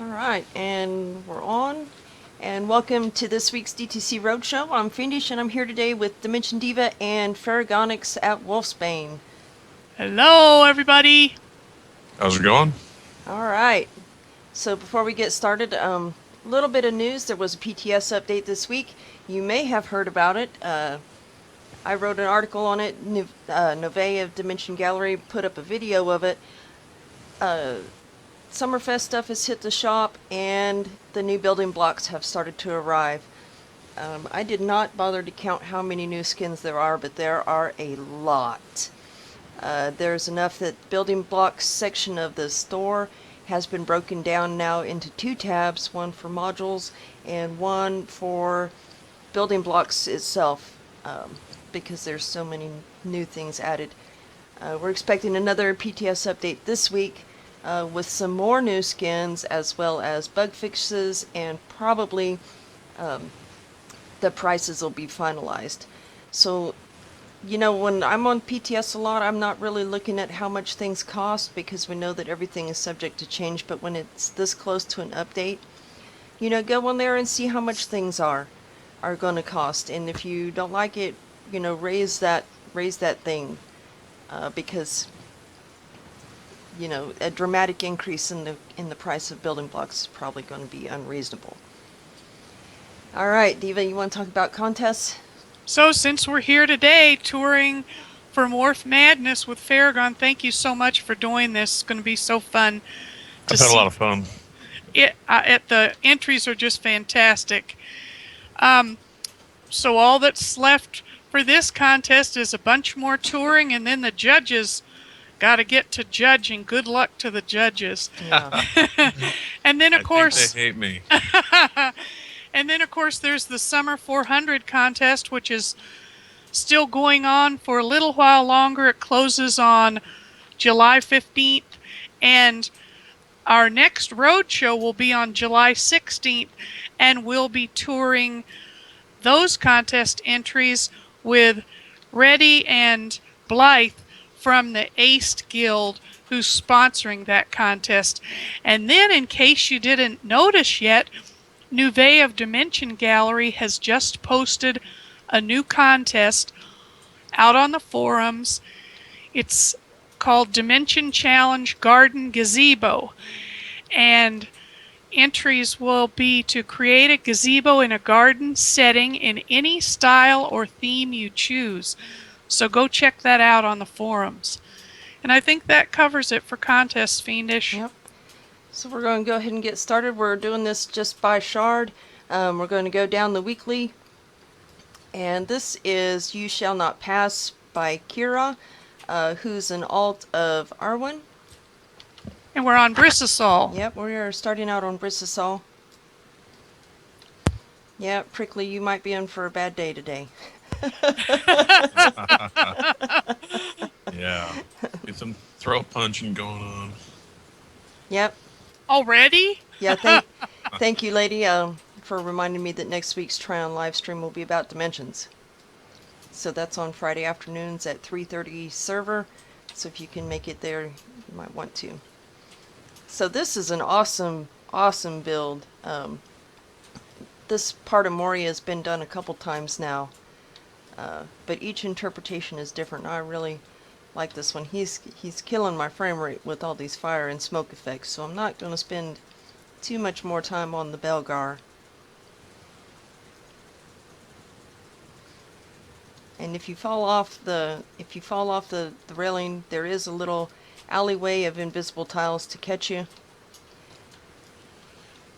All right, and we're on. And welcome to this week's DTC Roadshow. I'm Fiendish, and I'm here today with Dimension Diva and Faragonx at Wolfsbane. Hello, everybody. How's it going? All right, so before we get started, a little bit of news. There was a PTS update this week. You may have heard about it. I wrote an article on it. Nove of Dimension Gallery put up a video of it. Summerfest stuff has hit the shop, and the new building blocks have started to arrive. I did not bother to count how many new skins there are, but there are a lot. There's enough that building blocks section of the store has been broken down now into two tabs, one for modules and one for building blocks itself, because there's so many new things added. We're expecting another PTS update this week with some more new skins as well as bug fixes, and probably the prices will be finalized. So, when I'm on PTS a lot, I'm not really looking at how much things cost because we know that everything is subject to change. But when it's this close to an update, go on there and see how much things are going to cost. And if you don't like it, raise that thing, because a dramatic increase in the price of building blocks is probably going to be unreasonable. All right, Diva, you want to talk about contests? So, since we're here today touring for Morph Madness with Faragon, thank you so much for doing this. It's going to be so fun to I've had see. a lot of fun. The entries are just fantastic. So all that's left for this contest is a bunch more touring, and then the judges got to get to judging. Good luck to the judges. Yeah. And then, of course, they hate me. And then, of course, there's the Summer 400 contest, which is still going on for a little while longer. It closes on July 15th, and our next roadshow will be on July 16th, and we'll be touring those contest entries with Reddy and Blythe from the Ace Guild, who's sponsoring that contest. And then, in case you didn't notice yet, Nove of Dimension Gallery has just posted a new contest out on the forums. It's called Dimension Challenge Garden Gazebo. And entries will be to create a gazebo in a garden setting in any style or theme you choose. So go check that out on the forums. And I think that covers it for contests, Fiendish. Yep. So we're going to go ahead and get started. We're doing this just by shard. We're going to go down the weekly. And this is You Shall Not Pass by Kira, who's an alt of Arwen. And we're on Brisasol. Yep, we are starting out on Brisasol. Yeah, Prickly, you might be in for a bad day today. Yeah. Get some throat punching going on. Yep. Already? Yeah, thank you, lady, for reminding me that next week's Try-On live stream will be about Dimensions. So that's on Friday afternoons at 3:30 server. So if you can make it there, you might want to. So this is an awesome, awesome build. This part of Moria has been done a couple times now. But each interpretation is different. I really like this one. He's killing my frame rate with all these fire and smoke effects, so I'm not going to spend too much more time on the Belgar. And if you fall off the railing, there is a little alleyway of invisible tiles to catch you.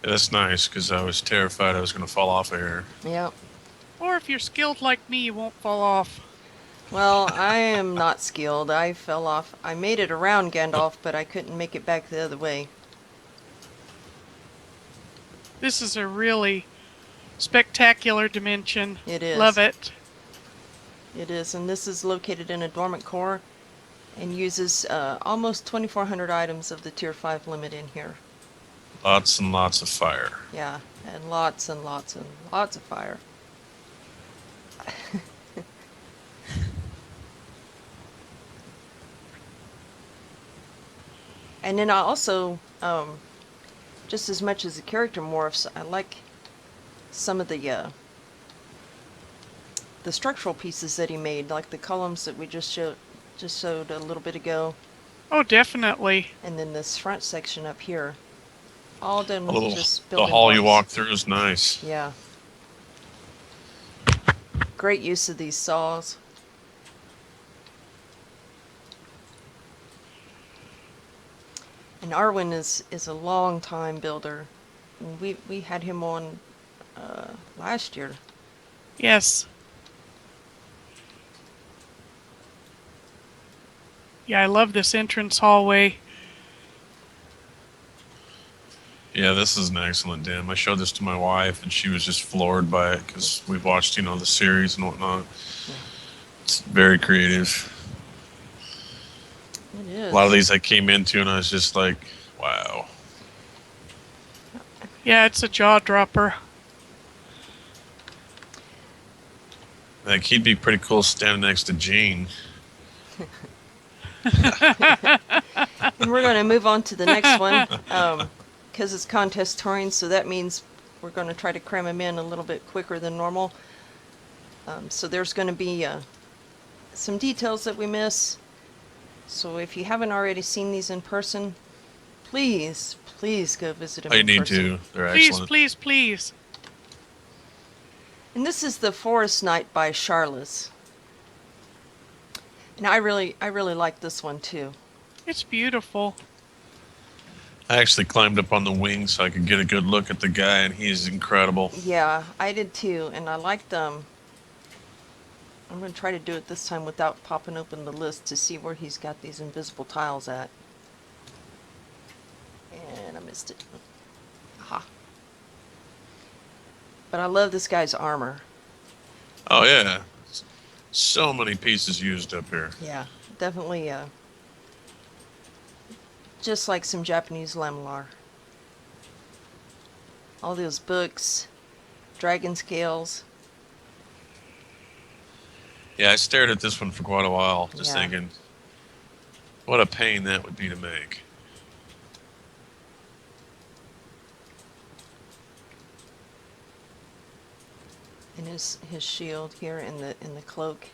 Yeah, that's nice, because I was terrified I was going to fall off of here. Yep. Or if you're skilled like me, you won't fall off. Well, I am not skilled. I fell off. I made it around Gandalf, but I couldn't make it back the other way. This is a really spectacular dimension. It is. Love it. It is, and this is located in a dormant core and uses almost 2,400 items of the Tier 5 limit in here. Lots and lots of fire. Yeah, and lots and lots and lots of fire. And then I also just as much as the character morphs, I like some of the structural pieces that he made, like the columns that we just showed a little bit ago, Oh, definitely. and then this front section up here, all done A with little, just the building hall you walk blocks. through is nice. Yeah. Great use of these saws. And Arwen is a long time builder. And we had him on last year. Yes. Yeah, I love this entrance hallway. Yeah, this is an excellent dim. I showed this to my wife, and she was just floored by it because we've watched, the series and whatnot. Yeah. It's very creative. It is. A lot of these I came into, and I was just like, wow. Yeah, it's a jaw dropper. Like, he'd be pretty cool standing next to Gene. And we're going to move on to the next one because it's contest touring, so that means we're going to try to cram them in a little bit quicker than normal. So there's going to be some details that we miss. So if you haven't already seen these in person, please go visit them Oh, you in need person. to. They're Please, excellent. please, please. And this is the Forest Night by Charles. And I really like this one too. It's beautiful. I actually climbed up on the wing so I could get a good look at the guy, and he is incredible. Yeah, I did too, and I liked them. I'm going to try to do it this time without popping open the list to see where he's got these invisible tiles at. And I missed it. Aha. But I love this guy's armor. Oh, yeah. So many pieces used up here. Yeah, definitely just like some Japanese lamellar. All those books, dragon scales. Yeah, I stared at this one for quite a while, just Yeah. thinking, what a pain that would be to make. And his shield here in the cloak.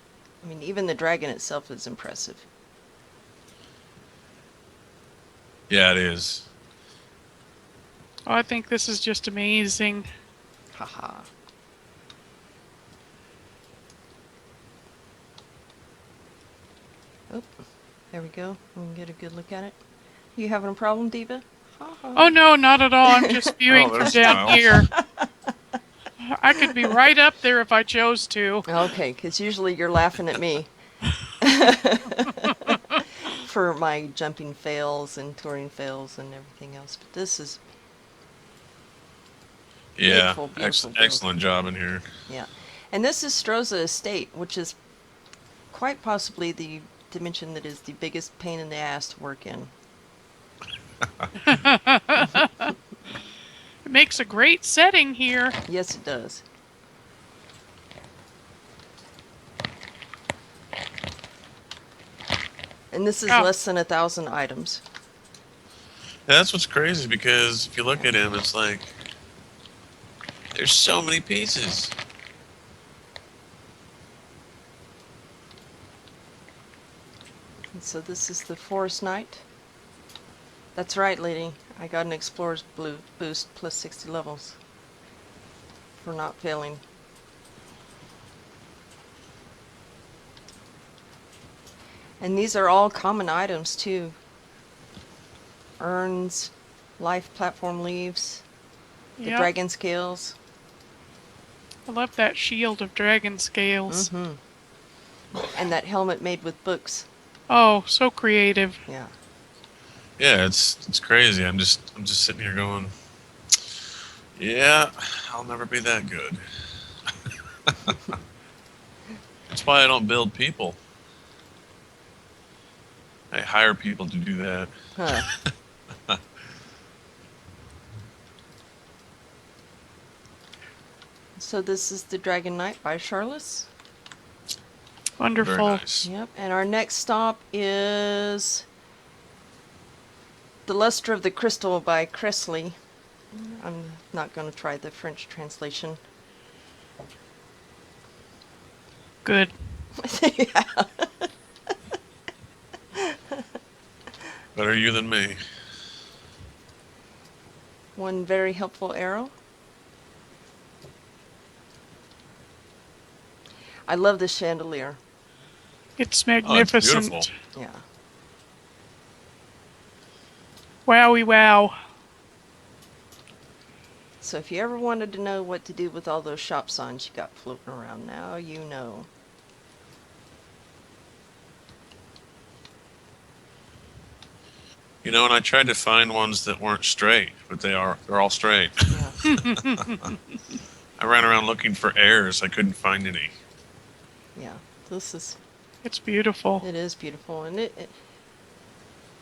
I mean, even the dragon itself is impressive. Yeah, it is. Oh, I think this is just amazing. Haha. Oh, there we go. We can get a good look at it. You having a problem, Diva? Haha. Oh, no, not at all. I'm just viewing from there's down Miles. here. I could be right up there if I chose to. Okay, because usually you're laughing at me for my jumping fails and touring fails and everything else. But this is, Yeah, Beautiful, beautiful build. excellent job in here. yeah. And this is Stroza Estate, which is quite possibly the dimension that is the biggest pain in the ass to work in. It makes a great setting here. Yes, it does. And this is Oh. less than 1,000 items. That's what's crazy, because if you look at him, it's like, there's so many pieces. And so this is the Forest Knight. That's right, lady. I got an Explorer's Blue boost plus 60 levels for not failing. And these are all common items too. Urns, life platform leaves, the Yep. dragon scales. I love that shield of dragon scales. And that helmet made with books. Oh, so creative. Yeah. Yeah, it's crazy. I'm just sitting here going, yeah, I'll never be that good. That's why I don't build people. I hire people to do that. Huh. So this is the Dragon Knight by Charles. Wonderful. Very nice. Yep. And our next stop is The Luster of the Crystal by Cressley. I'm not going to try the French translation. Good. Yeah. Better you than me. One very helpful arrow. I love this chandelier. It's Oh, it's beautiful. magnificent. Yeah. Wowie wow. So if you ever wanted to know what to do with all those shop signs you got floating around, now you know. You know, and I tried to find ones that weren't straight, but they're all straight. Yeah. I ran around looking for airs. I couldn't find any. Yeah. This is, It's beautiful. it is beautiful. And it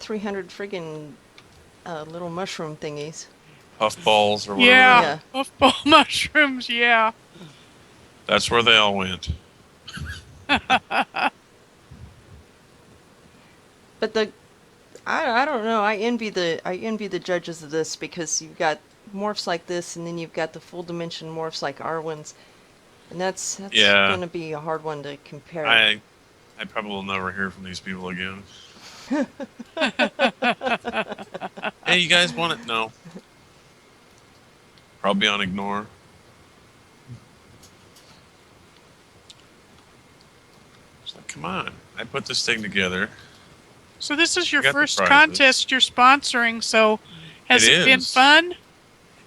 300 friggin' little mushroom thingies. Puffballs or whatever. Yeah. Yeah. Puffball mushrooms, yeah. That's where they all went. But I don't know. I envy the judges of this because you've got morphs like this, and then you've got the full dimension morphs like our ones, and that's Yeah. going to be a hard one to compare. I probably will never hear from these people again. Hey, you guys want it? No. Probably on ignore. It's like, come on. I put this thing together. So this is your Got the first prizes. contest you're sponsoring, so has it been is. fun?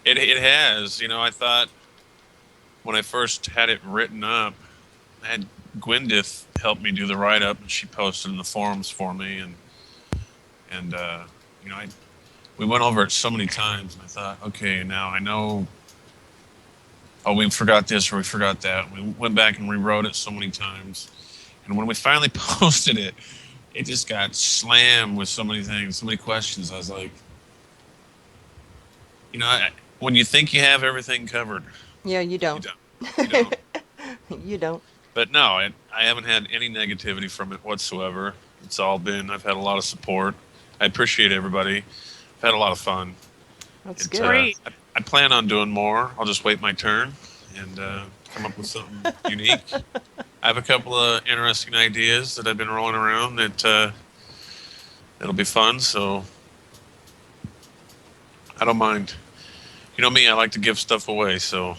It has. You know, I thought when I first had it written up, I had Gwendith help me do the write up, and she posted in the forums for me, and you know, we went over it so many times, and I thought, okay, now I know. Oh, we forgot this or we forgot that. We went back and rewrote it so many times, and when we finally posted it, it just got slammed with so many things, so many questions. I was like, you know, when you think you have everything covered, Yeah, you you don't. don't. You don't. You don't. But no, I haven't had any negativity from it whatsoever. It's all been, I've had a lot of support. I appreciate everybody. I've had a lot of fun. That's It, good. Great. I plan on doing more. I'll just wait my turn and come up with something unique. I have a couple of interesting ideas that I've been rolling around that that'll be fun. So I don't mind. You know me, I like to give stuff away. So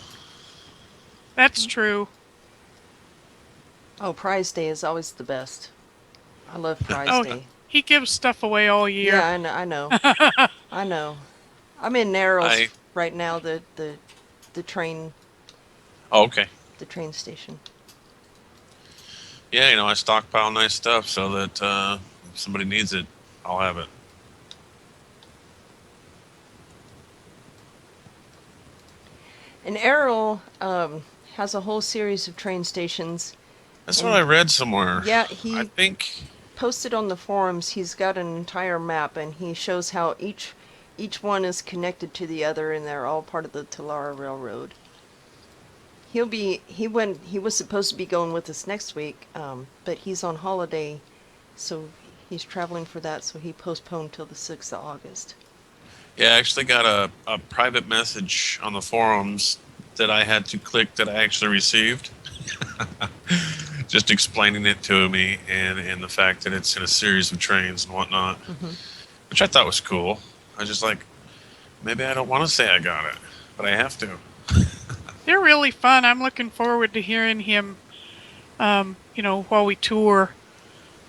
That's true. Oh, Prize Day is always the best. I love Prize Oh, Day. he gives stuff away all year. Yeah, I know. I know. I'm in Narrows right now. The train oh, okay. the train station. Yeah, you know, I stockpile nice stuff so that if somebody needs it, I'll have it. And Errol has a whole series of train stations. That's what I read somewhere. Yeah, I he think. posted on the forums. He's got an entire map, and he shows how each one is connected to the other, and they're all part of the Talara Railroad. He was supposed to be going with us next week, but he's on holiday, so he's traveling for that. So he postponed till the 6th of August. Yeah, I actually got a private message on the forums that I had to click that I actually received. Just explaining it to me and the fact that it's in a series of trains and whatnot, which I thought was cool. I was just like, maybe I don't want to say I got it, but I have to. They're really fun. I'm looking forward to hearing him, while we tour.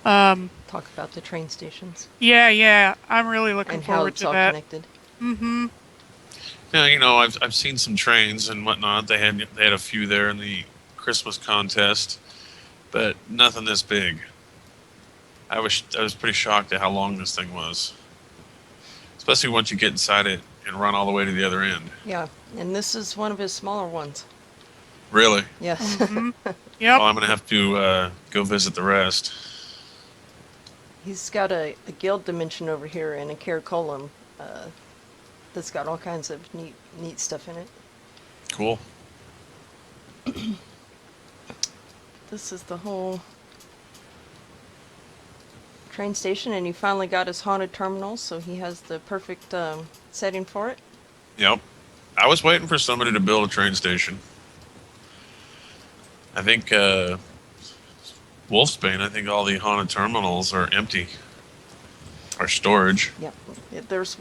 Talk about the train stations Yeah. I'm really looking and how forward it's to all that. connected. Mm-hmm. Yeah, you know, I've seen some trains and whatnot. They had a few there in the Christmas contest, but nothing this big. I was pretty shocked at how long this thing was, especially once you get inside it and run all the way to the other end. Yeah, and this is one of his smaller ones. Really? Yes. Mm-hmm. Yep. Well, I'm gonna have to go visit the rest. He's got a guild dimension over here and a caracolum that's got all kinds of neat stuff in it. Cool. This is the whole train station, and he finally got his haunted terminal, so he has the perfect setting for it. Yep. I was waiting for somebody to build a train station. I think Wolfsbane, I think all the haunted terminals are empty. Or storage. Yep. There's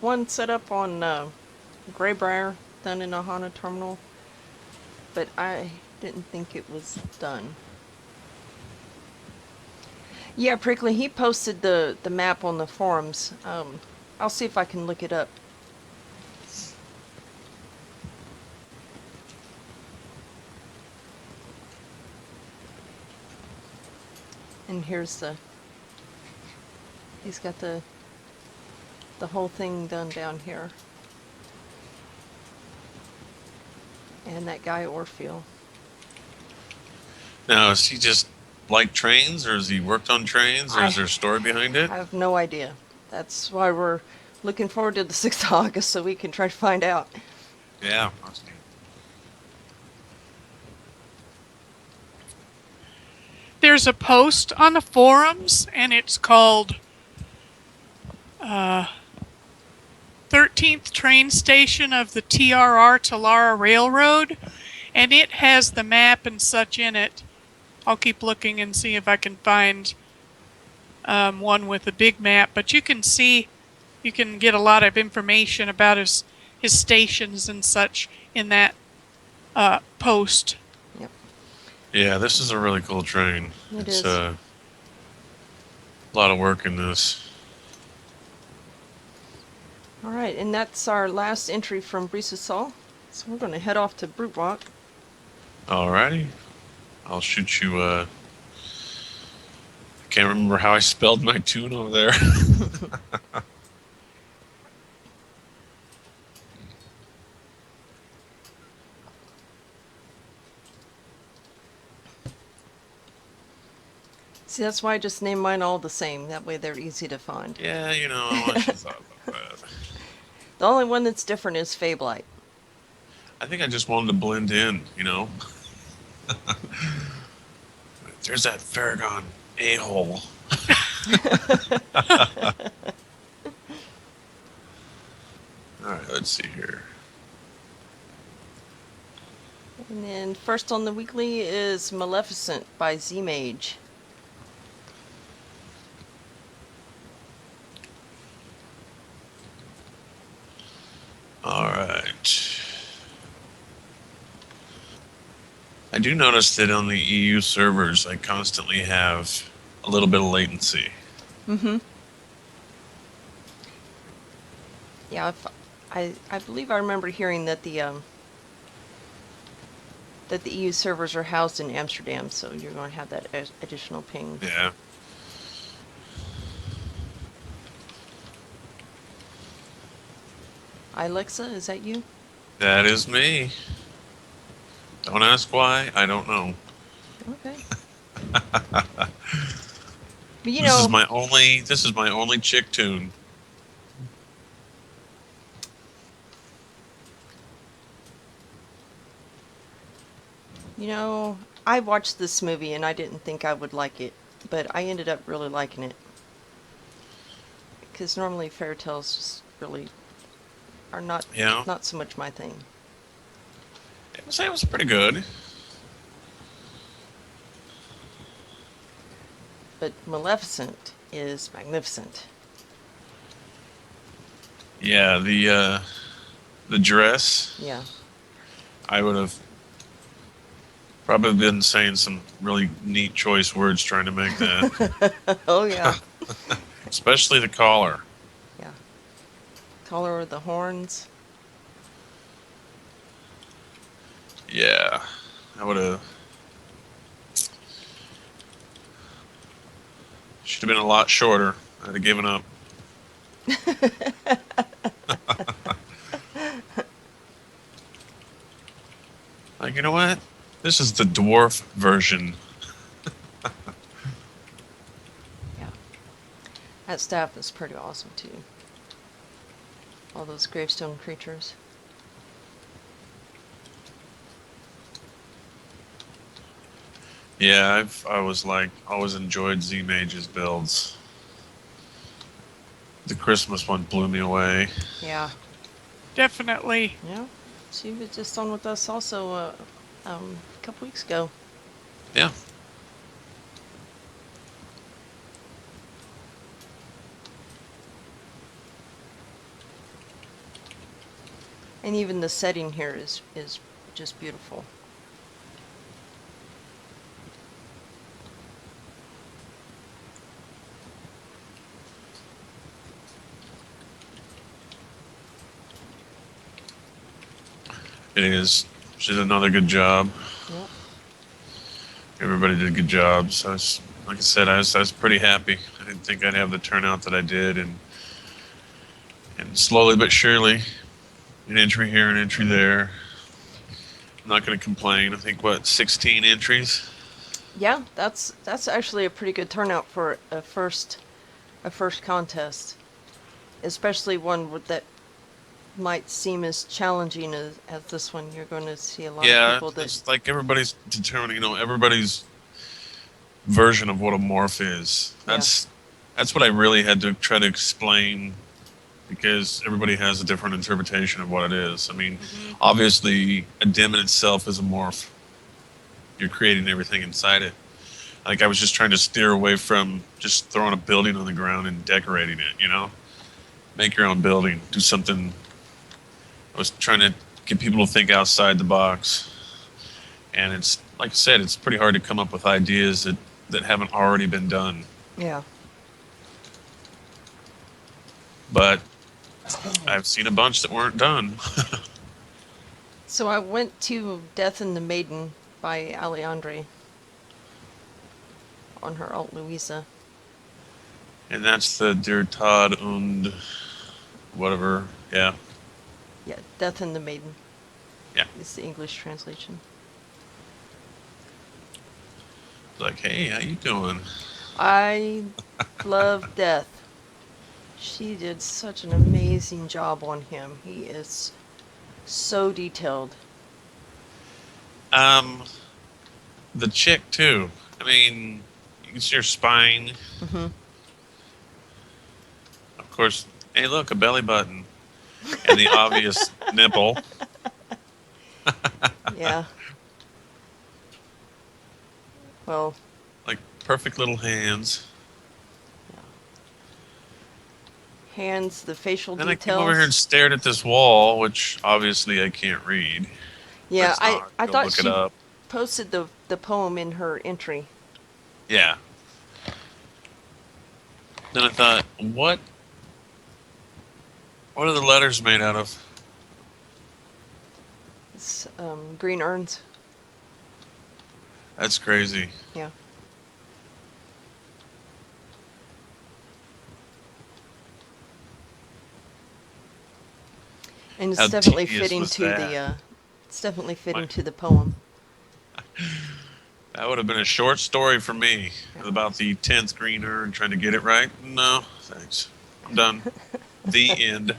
one set up on Greybriar done in a Hana terminal, but I didn't think it was done. Yeah, Prickly, he posted the map on the forums. I'll see if I can look it up. And here's he's got the whole thing done down here. And that guy Orpheal. Now, is he just like trains, or has he worked on trains, or is there a story behind it? I have no idea. That's why we're looking forward to the 6th of August so we can try to find out. Yeah. That's neat. There's a post on the forums, and it's called 13th Train Station of the TRR Talara Railroad, and it has the map and such in it. I'll keep looking and see if I can find one with a big map, but you can get a lot of information about his stations and such in that post. Yep. Yeah, this is a really cool train. It's a lot of work in this. All right, and that's our last entry from Brisasol. So we're going to head off to Brute Walk. Alrighty. I'll shoot you, I can't remember how I spelled my tune over there. See, that's why I just named mine all the same. That way they're easy to find. Yeah, I should thought about that. The only one that's different is Fablite. I think I just wanted to blend in, There's that Faragonx a-hole. Alright, let's see here. And then first on the weekly is Maleficent by Z-Mage. Alright. I do notice that on the EU servers, I constantly have a little bit of latency. Mm-hmm. Yeah, I believe I remember hearing that the EU servers are housed in Amsterdam, so you're going to have that additional ping. Yeah. Alexa, is that you? That is me. Don't ask why. I don't know. Okay. But you This know, is my only chick tune. I watched this movie and I didn't think I would like it, but I ended up really liking it. Because normally fairy tales just really are not so much my thing. It was pretty good. But Maleficent is magnificent. Yeah, the dress. Yeah. I would have probably been saying some really neat choice words trying to make that. Oh yeah. Especially the collar. Yeah. Collar with the horns. Yeah, I would have. Should have been a lot shorter. I'd have given up. Like, you know what? This is the dwarf version. Yeah. That staff is pretty awesome too. All those gravestone creatures. Yeah, I always enjoyed Z-Mage's builds. The Christmas one blew me away. Yeah. Definitely. Yeah. She was just on with us also a couple weeks ago. Yeah. And even the setting here is just beautiful. It is. She did another good job. Yep. Everybody did good jobs. So like I said, I was pretty happy. I didn't think I'd have the turnout that I did, and slowly but surely, an entry here, an entry there. I'm not going to complain. I think 16 entries. Yeah, that's actually a pretty good turnout for a first contest, especially one that might seem as challenging as this one. You're going to see a lot of Yeah, people that it's like everybody's determining. Everybody's version of what a morph is. Yeah. That's what I really had to try to explain because everybody has a different interpretation of what it is. I mean, obviously, a dim in itself is a morph. You're creating everything inside it. Like I was just trying to steer away from just throwing a building on the ground and decorating it. Make your own building. Do something. I was trying to get people to think outside the box, and it's like I said, it's pretty hard to come up with ideas that haven't already been done. Yeah. But I've seen a bunch that weren't done. So I went to Death and the Maiden by Aleandre on her Alt Louisa. And that's the Der Tod und whatever. Yeah. Yeah, Death and the Maiden. Yeah. Is the English translation. Like, hey, how you doing? I love Death. She did such an amazing job on him. He is so detailed. The chick too. I mean, you can see her spine. Mm-hmm. Of course, hey, look, a belly button. And the obvious nipple. Yeah. Well, Like perfect little hands. hands, the facial Then I details. came over here and stared at this wall, which obviously I can't read. Yeah, It's not. I Go thought look she it up. posted the poem in her entry. Yeah. Then I thought, what are the letters made out of? It's green urns. That's crazy. Yeah. And it's How definitely tedious fitting was to that? it's definitely fitting My- to the poem. That would have been a short story for me about the 10th green urn trying to get it right. No, thanks. I'm done. The end.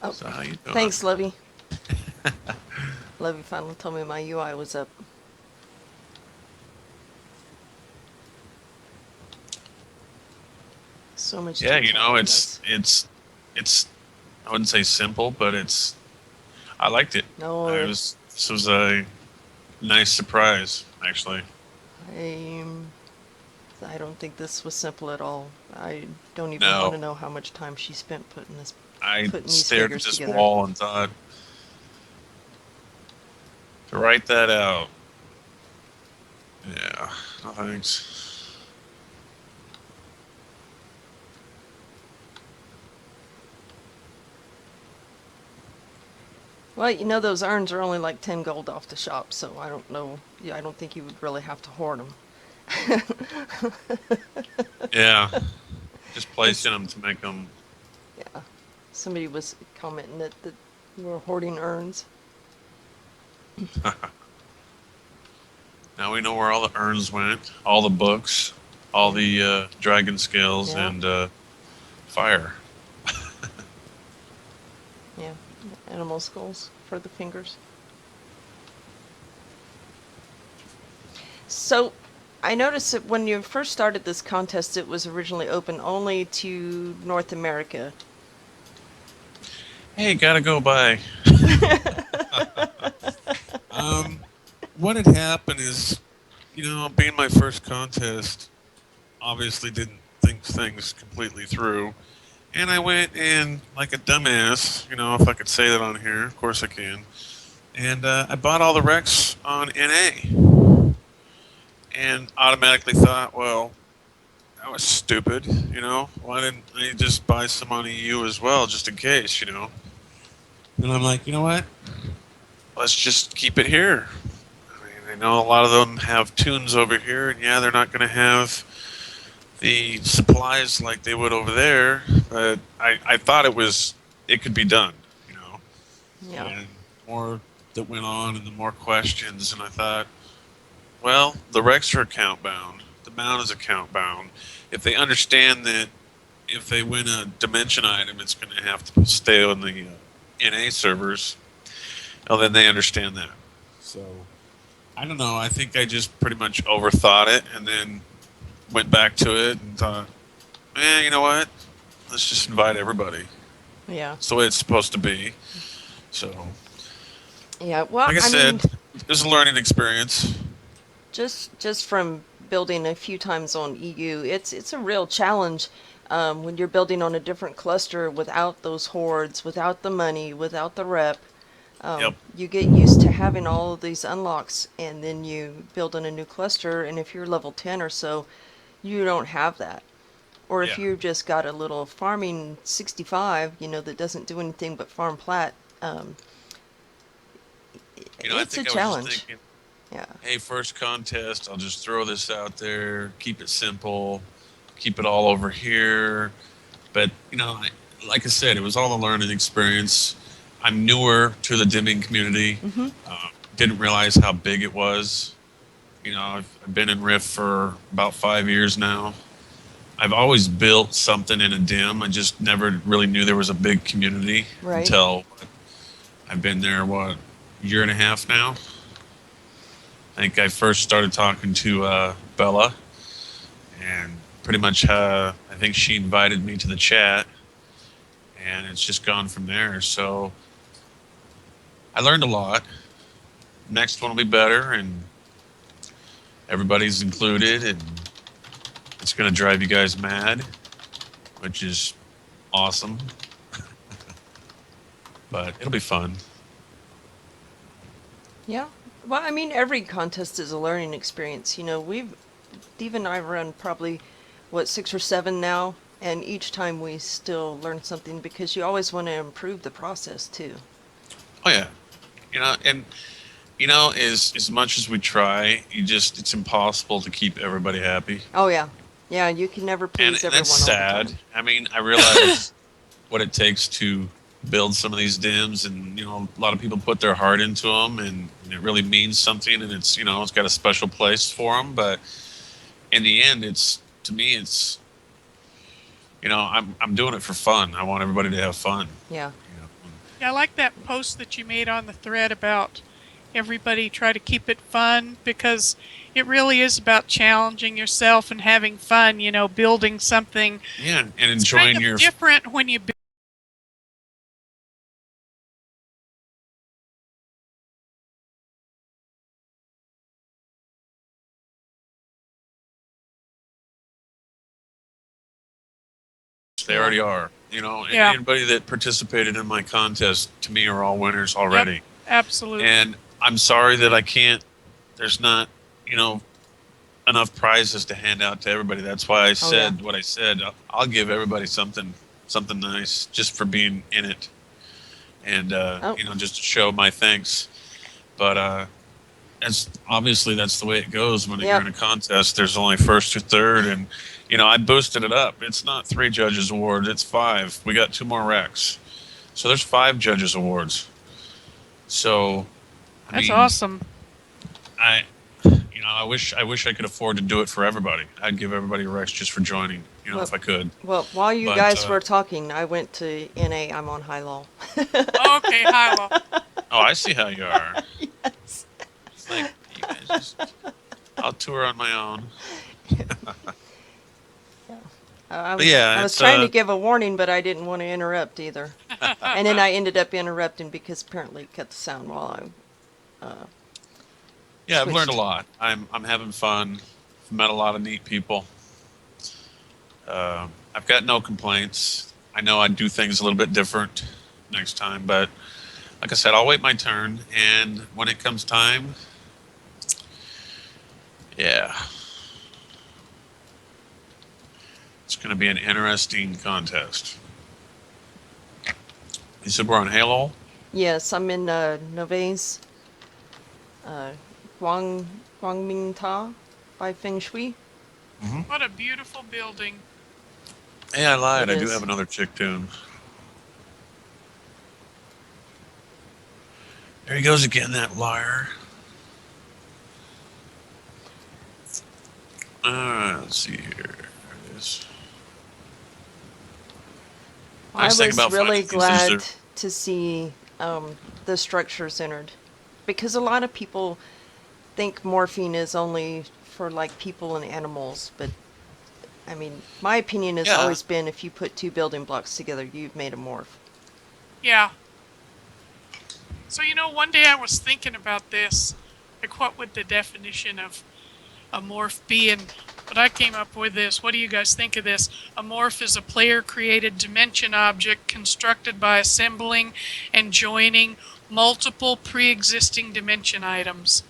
Oh, So how you doing? thanks, Lovey. Lovey finally told me my UI was up. So much. Yeah, detail in it's this. it's I wouldn't say simple, but I liked it. No, This was a nice surprise, actually. I don't think this was simple at all. I don't even No. want to know how much time she spent putting I these stared at figures this together. wall and thought to write that out. Yeah, no thanks. Well, you know those urns are only like 10 gold off the shop, so I don't know. Yeah, I don't think you would really have to hoard them. Yeah, just placing them to make them. Yeah. Somebody was commenting that you were hoarding urns. Now we know where all the urns went, all the books, all the dragon scales, Yeah. and fire. Yeah. Animal skulls for the fingers. So, I noticed that when you first started this contest, it was originally open only to North America. Hey, gotta go by. Um, what had happened is, being my first contest, obviously didn't think things completely through. And I went in like a dumbass, if I could say that on here. Of course I can. And I bought all the Rex on NA. And automatically thought, well, that was stupid, Why didn't I just buy some on EU as well, just in case. And I'm like, you know what? Let's just keep it here. I mean, I know a lot of them have tunes over here, and yeah, they're not going to have the supplies like they would over there, but I thought it could be done, Yeah. And more that went on, and the more questions, and I thought, well, the Rex are account bound, the mount is account bound. If they understand that if they win a dimension item, it's going to have to stay on the NA servers, well, then they understand that. So, I don't know. I think I just pretty much overthought it, and then went back to it and thought, you know what? Let's just invite everybody. Yeah. It's the way it's supposed to be. So, Yeah. Well, like I said, mean, it was a learning experience. just from building a few times on EU, it's a real challenge when you're building on a different cluster without those hordes, without the money, without the rep. Yep. You get used to having all of these unlocks, and then you build in a new cluster, and if you're level 10 or so, you don't have that. Or if Yeah. you've just got a little farming 65, that doesn't do anything but farm plat, I it's a think I was challenge. just thinking, Yeah. hey, first contest, I'll just throw this out there, keep it simple, keep it all over here. But, like I said, it was all a learning experience. I'm newer to the dimming community. Mm-hmm. Didn't realize how big it was. I've been in Rift for about 5 years now. I've always built something in a dim. I just never really knew there was a big community Right. until I've been there, year and a half now. I think I first started talking to Bella, and pretty much I think she invited me to the chat, and it's just gone from there. So I learned a lot. Next one will be better, and everybody's included, and it's going to drive you guys mad, which is awesome. But it'll be fun. Yeah. Well, I mean, every contest is a learning experience. Steve and I run probably, 6 or 7 now, and each time we still learn something because you always want to improve the process too. Oh yeah, and as much as we try, it's impossible to keep everybody happy, Oh yeah. Yeah, you can never and please everyone that's all the sad. time. I mean, I realize what it takes to build some of these dims, and a lot of people put their heart into them, and it really means something, and it's got a special place for them. But in the end, to me, I'm doing it for fun. I want everybody to have fun. Yeah. Yeah, I like that post that you made on the thread about everybody try to keep it fun, because it really is about challenging yourself and having fun, building something. Yeah, and It's enjoying kind of your. different when you They already are. And Yeah. anybody that participated in my contest, to me, are all winners already. Yep, absolutely. And I'm sorry that I can't. There's not, enough prizes to hand out to everybody. That's why I said what I said. I'll give everybody something nice just for being in it, and just to show my thanks. But that's the way it goes when you're in a contest. There's only first or third, and I boosted it up. It's not 3 judges awards; it's 5. We got 2 more Rex, so there's 5 judges awards. So That's awesome. I wish I could afford to do it for everybody. I'd give everybody a Rex just for joining, if I could. Well, while you But, guys were talking, I went to NA. I'm on high law. Okay, Hilo. Oh, I see how you are. Yes. It's like, you guys just, tour on my own. I But was, yeah, I was it's trying to give a warning, but I didn't want to interrupt either. And then I ended up interrupting because apparently it cut the sound while I yeah, I've learned a switched. lot. I'm having fun. Met a lot of neat people. I've got no complaints. I know I'd do things a little bit different next time, but like I said, I'll wait my turn, and when it comes time, yeah, it's going to be an interesting contest. You said we're on Halo? Yes, I'm in Noves, uh, Guangming Ta by Feng Shui. What a beautiful building. Hey, I lied. It I do is. have another chick tune. There he goes again, that liar. Let's see here. There it is. I Nice thing was about really finding these is glad to see the structures entered because a lot of people think morphine is only for like people and animals, but I mean, my opinion has Yeah. always been if you put two building blocks together, you've made a morph. Yeah. So, one day I was thinking about this. Like, what would the definition of a morph be? And what I came up with is, what do you guys think of this? A morph is a player-created dimension object constructed by assembling and joining multiple pre-existing dimension items.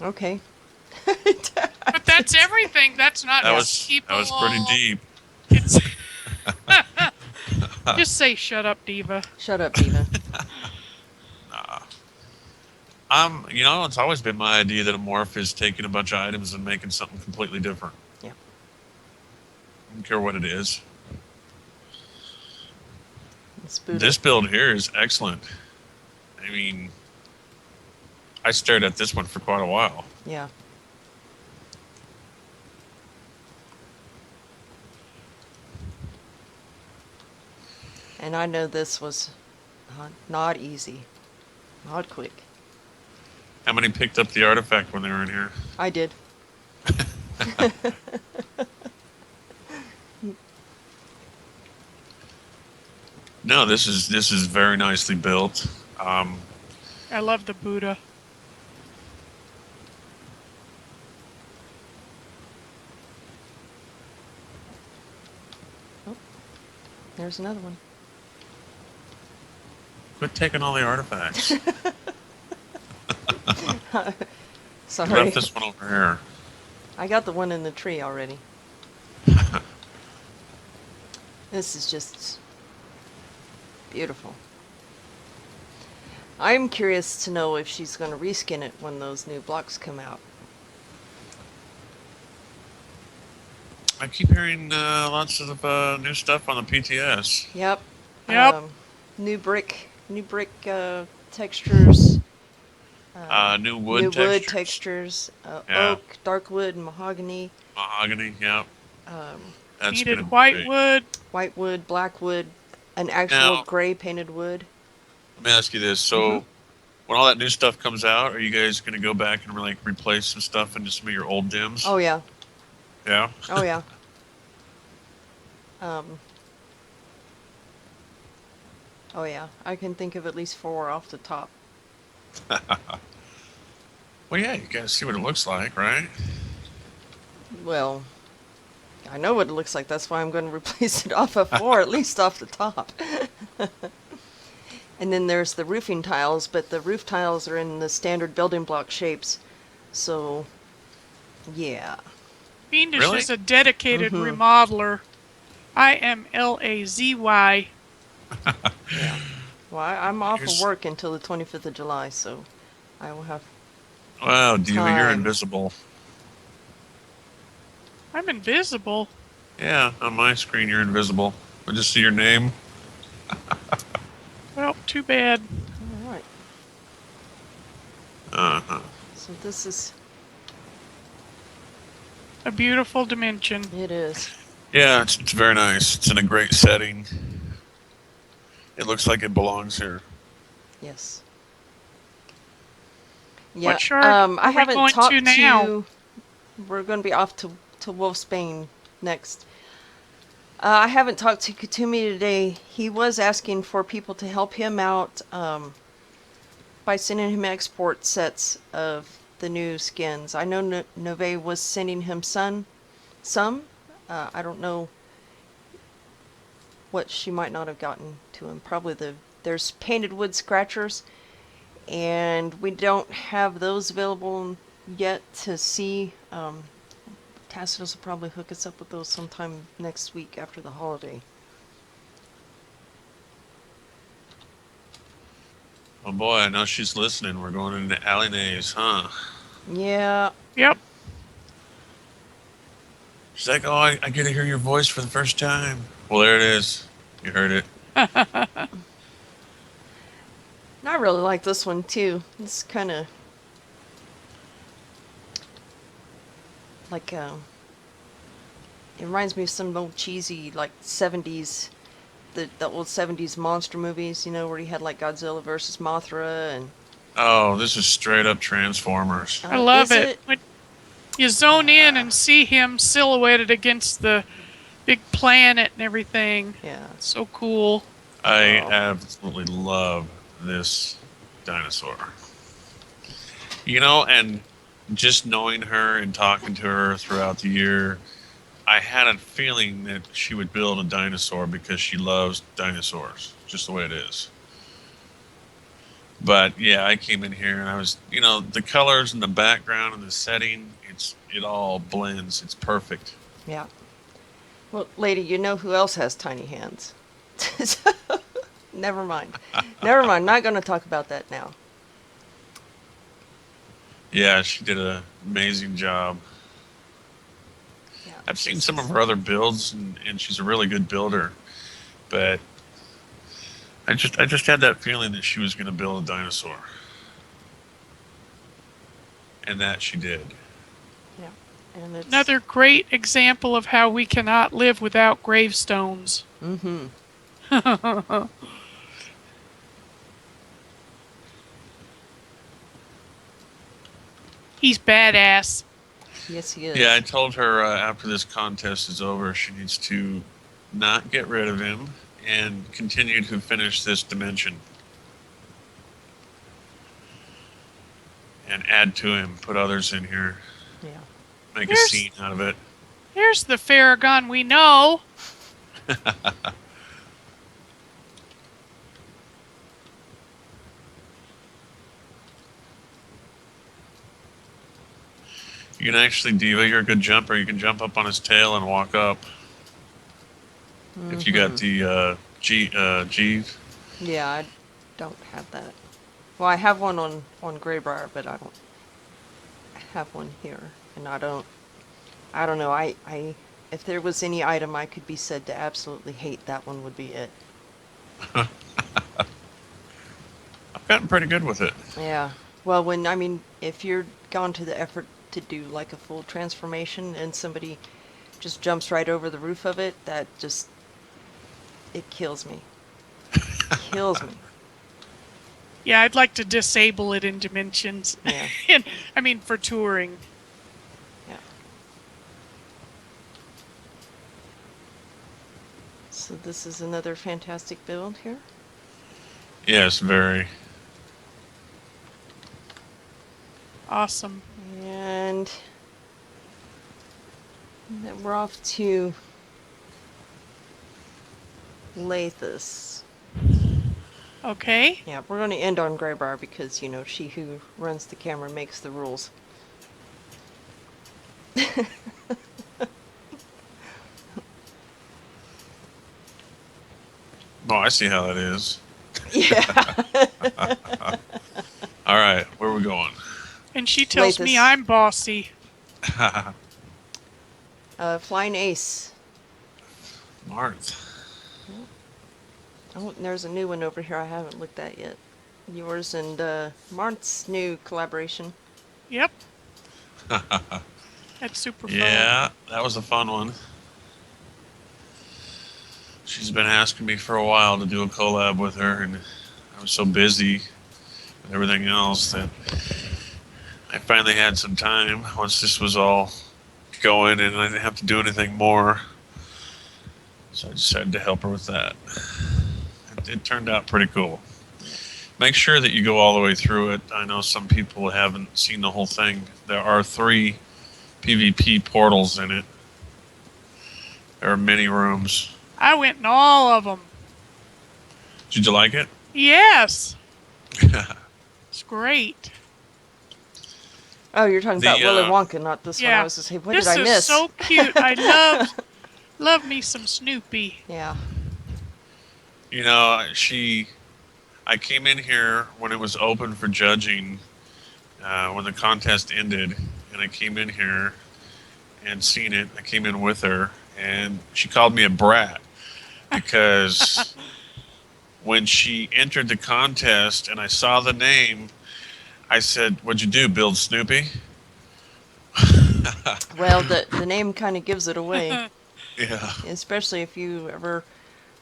Okay. But that's everything. That's not That just people. was pretty deep. It's just say, "Shut up, diva." Shut up, Diva. It's always been my idea that a morph is taking a bunch of items and making something completely different. Yeah. I don't care what it is. It's Buddha. This build here is excellent. I mean, I stared at this one for quite a while. Yeah. And I know this was not easy. Not quick. How many picked up the artifact when they were in here? I did. No, this is very nicely built. I love the Buddha. Oh, there's another one. Quit taking all the artifacts. Sorry. Left this one over here. I got the one in the tree already. This is just beautiful. I'm curious to know if she's going to reskin it when those new blocks come out. I keep hearing lots of new stuff on the PTS. Yep. Yep. New brick textures. New wood New textures. wood textures. Yeah. Oak, dark wood, and mahogany. Mahogany, yeah. That's Heated gonna be white great. wood. White wood, black wood, an actual Now- gray painted wood. Let me ask you this. So, when all that new stuff comes out, are you guys going to go back and replace some stuff into some of your old dims? Oh yeah. Yeah? Oh yeah. Oh yeah. I can think of at least 4 off the top. Well, yeah, you guys see what it looks like, right? Well, I know what it looks like. That's why I'm going to replace it off of 4, at least off the top. And then there's the roofing tiles, but the roof tiles are in the standard building block shapes. So, yeah. Fiendish Really? is a dedicated remodeler. I am LAZY. Yeah. Well, I'm off Here's- of work until the 25th of July, so I will have... Wow, Diva, you're Time. invisible. I'm invisible. Yeah, on my screen you're invisible. I just see your name. Well, too bad. All right. Uh-huh. So this is... A beautiful dimension. It is. Yeah, it's very nice. It's in a great setting. It looks like it belongs here. Yes. Yeah. What shark I are we haven't going talked to now? We're going to be off to Wolfsbane next. I haven't talked to Katumi today. He was asking for people to help him out by sending him export sets of the new skins. I know Nove was sending him some. I don't know what she might not have gotten to him. Probably there's painted wood scratchers, and we don't have those available yet to see. Tacitus will probably hook us up with those sometime next week after the holiday. Oh boy, I know she's listening. We're going into Alinays, huh? Yeah. Yep. She's like, oh, I get to hear your voice for the first time. Well, there it is. You heard it. And I really like this one too. It's kind of like it reminds me of some old cheesy like 70s, the old 70s monster movies, you know, where you had like Godzilla versus Mothra and Oh, this is straight up Transformers. I love is it. When you zone in and see him silhouetted against the big planet and everything. Yeah. It's so cool. I Oh. absolutely love this dinosaur. You know, and just knowing her and talking to her throughout the year, I had a feeling that she would build a dinosaur because she loves dinosaurs, just the way it is. But yeah, I came in here and I was, you know, the colors and the background and the setting, it all blends. It's perfect. Yeah. Well, lady, you know who else has tiny hands? Never mind. Never mind. Not going to talk about that now. Yeah, she did an amazing job. Yeah. I've seen some of her other builds, and she's a really good builder. But I just had that feeling that she was going to build a dinosaur, and that she did. Yeah. And it's Another great example of how we cannot live without gravestones. Mm-hmm. He's badass. Yes, he is. Yeah, I told her after this contest is over, she needs to not get rid of him and continue to finish this dimension and add to him, put others in here, Yeah. make a Here's- scene out of it. Here's the Faragonx we know. You can actually, Diva, you're a good jumper. You can jump up on his tail and walk up. If you got the G. Yeah, I don't have that. Well, I have one on Greybriar, but I don't have one here, and I don't know. I if there was any item I could be said to absolutely hate, that one would be it. I've gotten pretty good with it. Yeah. Well, if you're gone to the effort to do like a full transformation and somebody just jumps right over the roof of it, it kills me. Kills me. Yeah, I'd like to disable it in Dimensions. Yeah. For touring. Yeah. So this is another fantastic build here. Yes, very. Awesome. And then we're off to Lathus. Okay. Yeah, we're going to end on Greybriar because, she who runs the camera makes the rules. Oh, I see how that is. Yeah. All right, where are we going? And she tells me Lathus. I'm bossy. Flying Ace. Marth. Oh, and there's a new one over here I haven't looked at yet. Yours and Marth's new collaboration. Yep. That's super fun. Yeah, that was a fun one. She's been asking me for a while to do a collab with her, and I was so busy with everything else that I finally had some time once this was all going and I didn't have to do anything more. So I decided to help her with that. It turned out pretty cool. Make sure that you go all the way through it. I know some people haven't seen the whole thing. There are 3 PvP portals in it. There are many rooms. I went in all of them. Did you like it? Yes. It's great. Oh, you're talking about Willy Wonka, not this one. Yeah. I was to say, what this did I is miss? so cute. I love me some Snoopy. Yeah. You know, I came in here when it was open for judging, when the contest ended, and I came in here and seen it. I came in with her, and she called me a brat because when she entered the contest and I saw the name, I said, "What'd you do, build Snoopy?" Well, the name kind of gives it away, Yeah. especially if you ever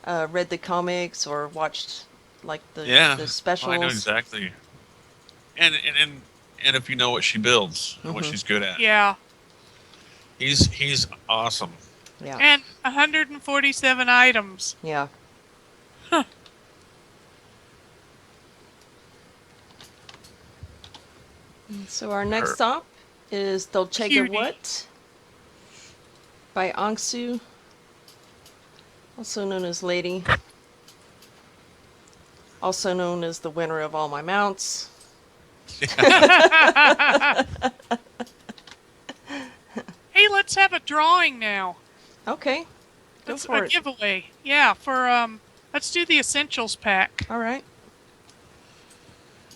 read the comics or watched like the Yeah. specials. I know exactly. And if you know what she builds and what she's good at. Yeah. He's awesome. Yeah. And 147 items. Yeah. Huh. So our next Her- stop is Dolcega Cutie. What? By Angsu, also known as Lady. Also known as the winner of all my mounts. Hey, let's have a drawing now. Okay. Go That's for a it. giveaway. Yeah, for let's do the essentials pack. All right.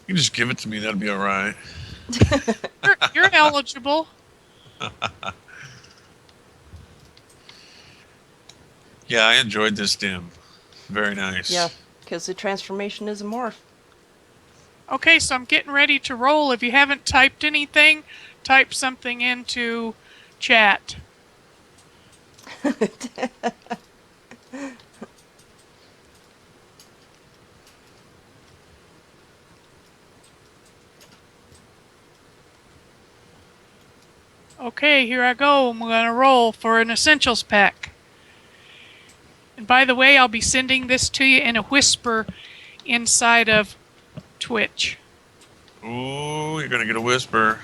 You can just give it to me. That'll be all right. You're eligible. Yeah, I enjoyed this dim. Very nice. Yeah, because the transformation is a morph. Okay, so I'm getting ready to roll. If you haven't typed anything, type something into chat. Okay, here I go. I'm going to roll for an essentials pack. And by the way, I'll be sending this to you in a whisper inside of Twitch. Ooh, you're gonna get a whisper.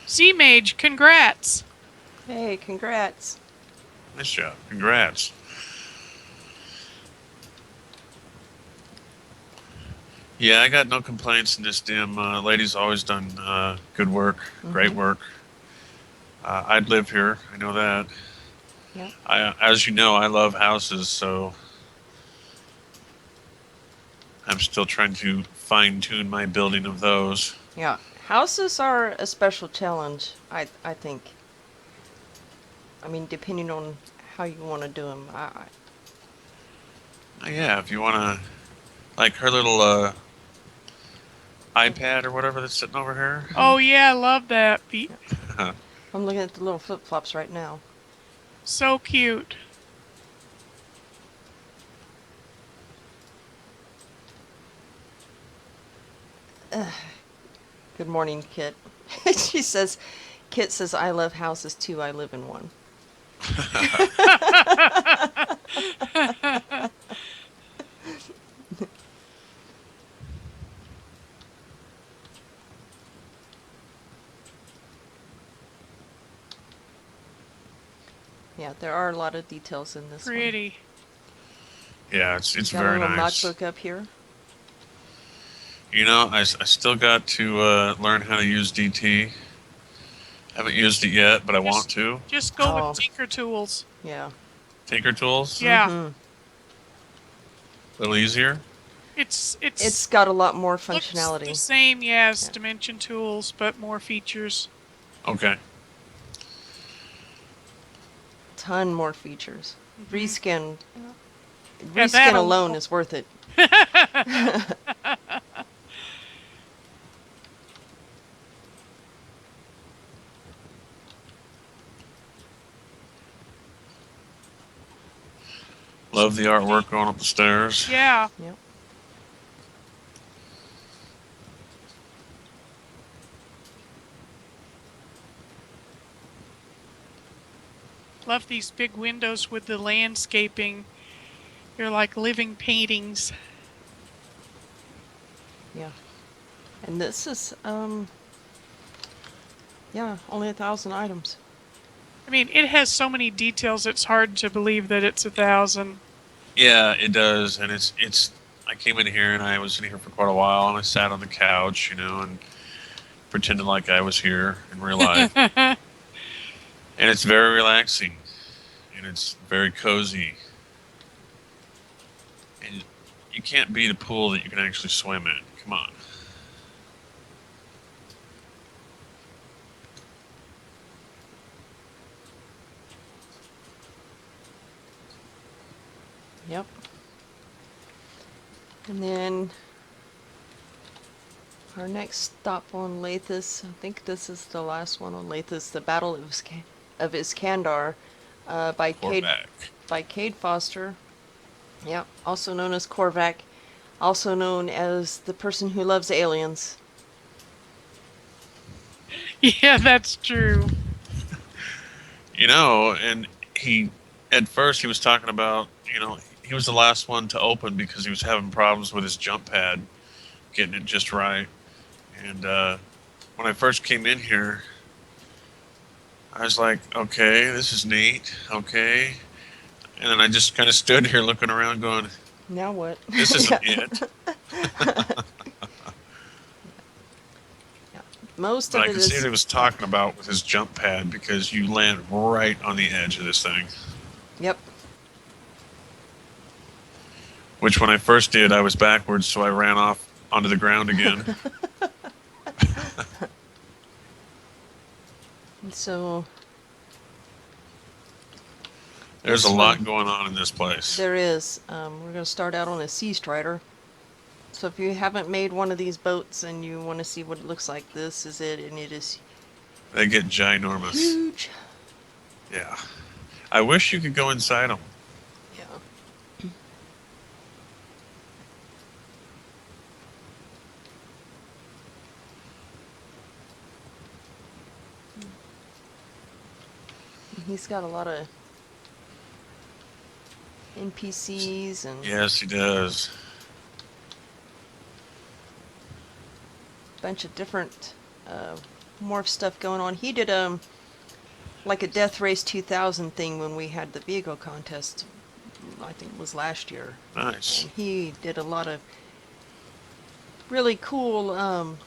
Sea Mage, congrats. Hey, congrats. Nice job. Congrats. Yeah, I got no complaints in this dim. Lady's always done good work, great work. I'd live here. I know that. Yeah. As you know, I love houses, so I'm still trying to fine-tune my building of those. Yeah. Houses are a special challenge, I think. I mean, depending on how you want to do them. Yeah, if you want to, like her little iPad or whatever that's sitting over here. Oh yeah, I love that. I'm looking at the little flip-flops right now. So cute. Good morning, Kit. She says, Kit says, I love houses too. I live in one. Yeah, there are a lot of details in this one. Pretty. Yeah, it's Got very a little nice. notebook up here. You know, I still got to learn how to use DT. Haven't used it yet, but I want to. Just go Oh. with Tinker Tools. Yeah. Tinker Tools, Yeah. Mhm. a little easier. It's got a lot more looks functionality. the same, yes, Yeah. Dimension Tools, but more features. Okay. Ton more features. Reskin. Yeah, Reskin that alone alone. is worth it. Love the artwork going up the stairs. Yeah. Yep. Love these big windows with the landscaping. They're like living paintings. Yeah. And this is, yeah, only 1,000 items. I mean, it has so many details, it's hard to believe that it's 1,000. Yeah, it does, and it's. I came in here and I was in here for quite a while, and I sat on the couch, and pretended like I was here in real life, and it's very relaxing, and it's very cozy, and you can't beat a pool that you can actually swim in. Come on. Yep. And then our next stop on Lathis, I think this is the last one on Lathis, the Battle of Iskandar, by Cade Foster. Yep, also known as Korvac, also known as the person who loves aliens. Yeah, that's true. And at first he was talking about, he was the last one to open because he was having problems with his jump pad, getting it just right. And when I first came in here, I was like, okay, this is neat, okay. And then I just kind of stood here looking around going, Now what? this isn't it. Yeah. Most But of I it could see is. what he was talking about with his jump pad because you land right on the edge of this thing. Yep. Which when I first did, I was backwards, so I ran off onto the ground again. And so There's this a lot one, going on in this place. there is. We're going to start out on a Sea Strider. So if you haven't made one of these boats and you want to see what it looks like, this is it, and it is They get ginormous. huge. Yeah. I wish you could go inside them. Yeah. He's got a lot of NPCs and Yes, he does. a bunch of different Morph stuff going on. He did like a Death Race 2000 thing when we had the vehicle contest. I think it was last year. Nice. And he did a lot of really cool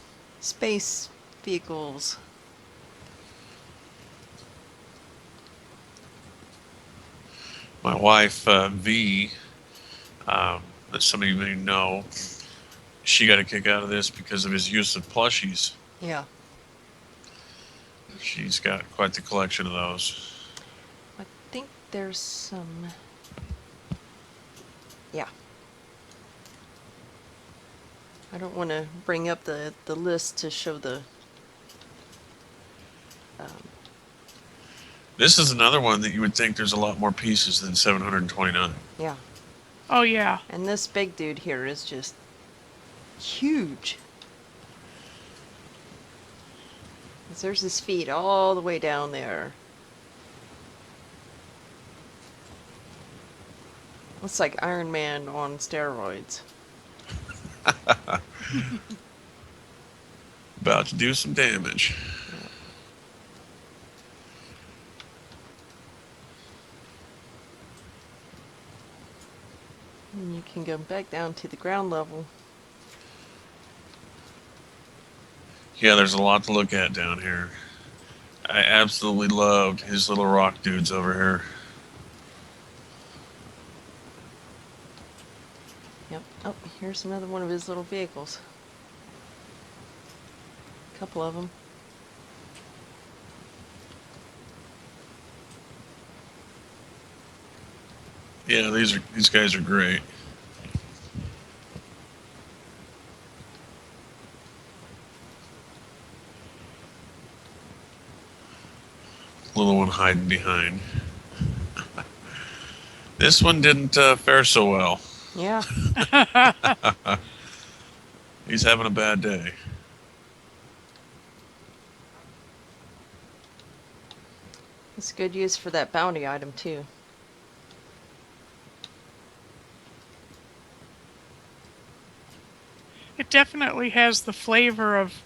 space vehicles. My wife, V, that some of you may know, she got a kick out of this because of his use of plushies. Yeah. She's got quite the collection of those. I think there's some. Yeah. I don't want to bring up the list to show the. This is another one that you would think there's a lot more pieces than 729. Yeah. Oh, yeah. And this big dude here is just huge. 'Cause there's his feet all the way down there. Looks like Iron Man on steroids. About to do some damage. And you can go back down to the ground level. Yeah, there's a lot to look at down here. I absolutely loved his little rock dudes over here. Yep. Oh, here's another one of his little vehicles. A couple of them. Yeah, these guys are great. Little one hiding behind. This one didn't fare so well. Yeah. He's having a bad day. It's good use for that bounty item too. It definitely has the flavor of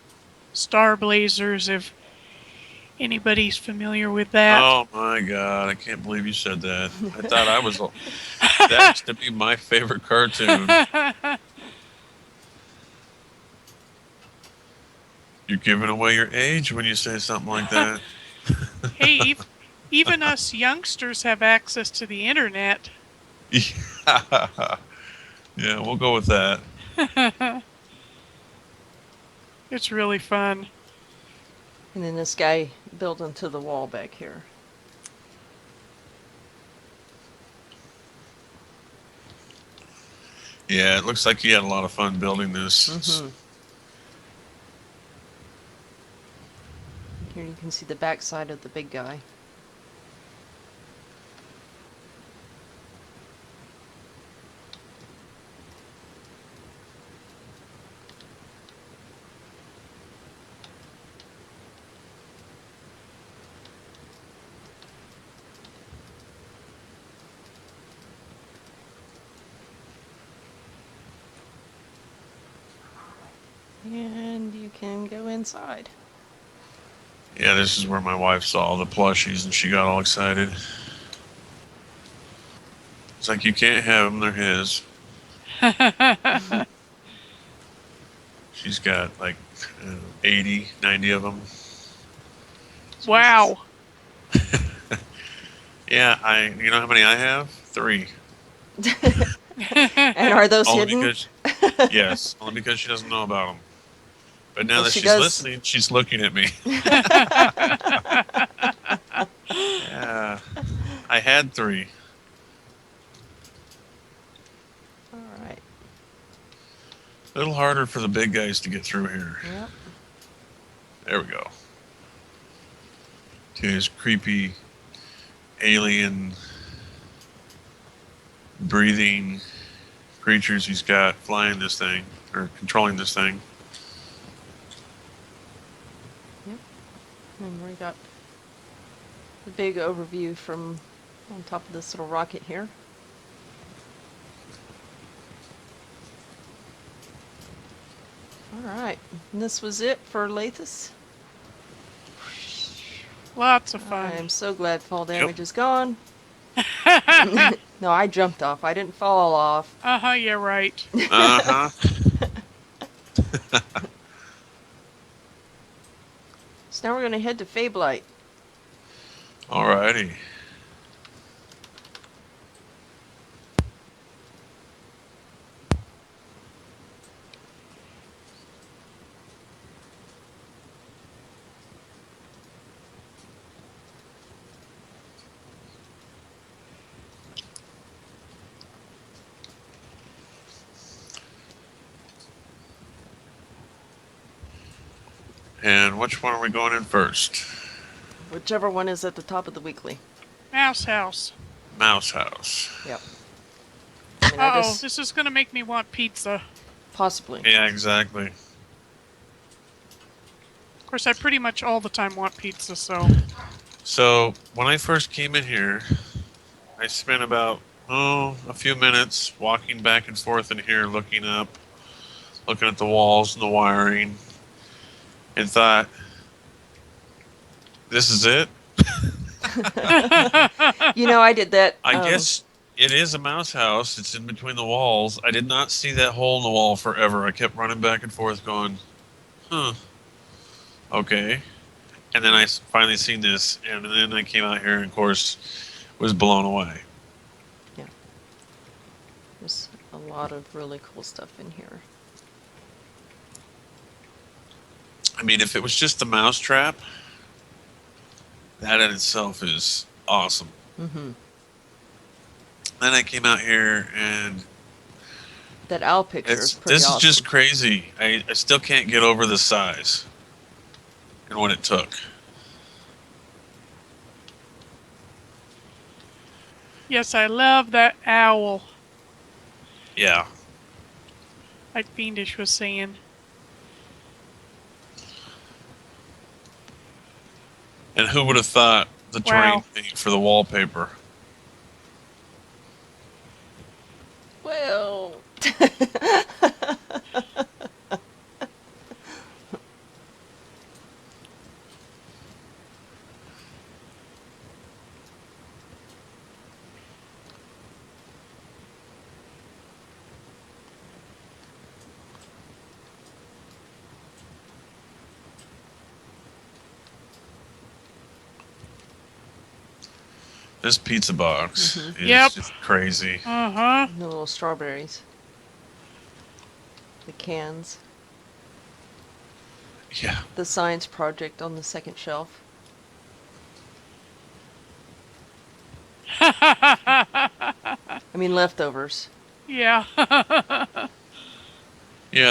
Star Blazers, if anybody's familiar with that. Oh my god, I can't believe you said that. I thought I was. That used to be my favorite cartoon. You're giving away your age when you say something like that. Hey, even us youngsters have access to the internet. Yeah. Yeah, we'll go with that. It's really fun. And then this guy built into the wall back here. Yeah, it looks like you had a lot of fun building this. Mm-hmm. Here you can see the back side of the big guy. And you can go inside. Yeah, this is where my wife saw all the plushies and she got all excited. It's like, you can't have them, they're his. She's got like 80, 90 of them. Wow. Yeah, you know how many I have? 3. And are those Only hidden? because, yes, only because she doesn't know about them. But now Well, that she she's does. listening, she's looking at me. Yeah, I had 3. All right. A little harder for the big guys to get through here. Yep. There we go. To his creepy alien breathing creatures he's got flying this thing, or controlling this thing. And we got the big overview from on top of this little rocket here. All right. And this was it for Lathis. Lots of I fun. am so glad fall damage is gone. No, I jumped off. I didn't fall off. Yeah, right. Uh-huh. So now we're going to head to Fablite. Alrighty. And which one are we going in first? Whichever one is at the top of the weekly. Mouse House. Mouse House. Yep. I mean, I Uh-oh, just, this is going to make me want pizza. possibly. Yeah, exactly. Of course, I pretty much all the time want pizza, so... So, when I first came in here, I spent about, a few minutes walking back and forth in here, looking up, looking at the walls and the wiring, and thought, this is it? You know, I did that. I guess it is a mouse house. It's in between the walls. I did not see that hole in the wall forever. I kept running back and forth going, okay. And then I finally seen this, and then I came out here and, of course, was blown away. Yeah. There's a lot of really cool stuff in here. I mean, if it was just the mouse trap, that in itself is awesome. Mm-hmm. Then I came out here, and That owl picture is pretty this awesome. is just crazy. I still can't get over the size and what it took. Yes, I love that owl, Yeah. like Fiendish was saying. And who would have thought the terrain Wow. paint for the wallpaper. Well, This pizza box is Yep. just crazy. Uh-huh. the little strawberries. The cans. Yeah. The science project on the second shelf. I mean, leftovers. Yeah. Yeah,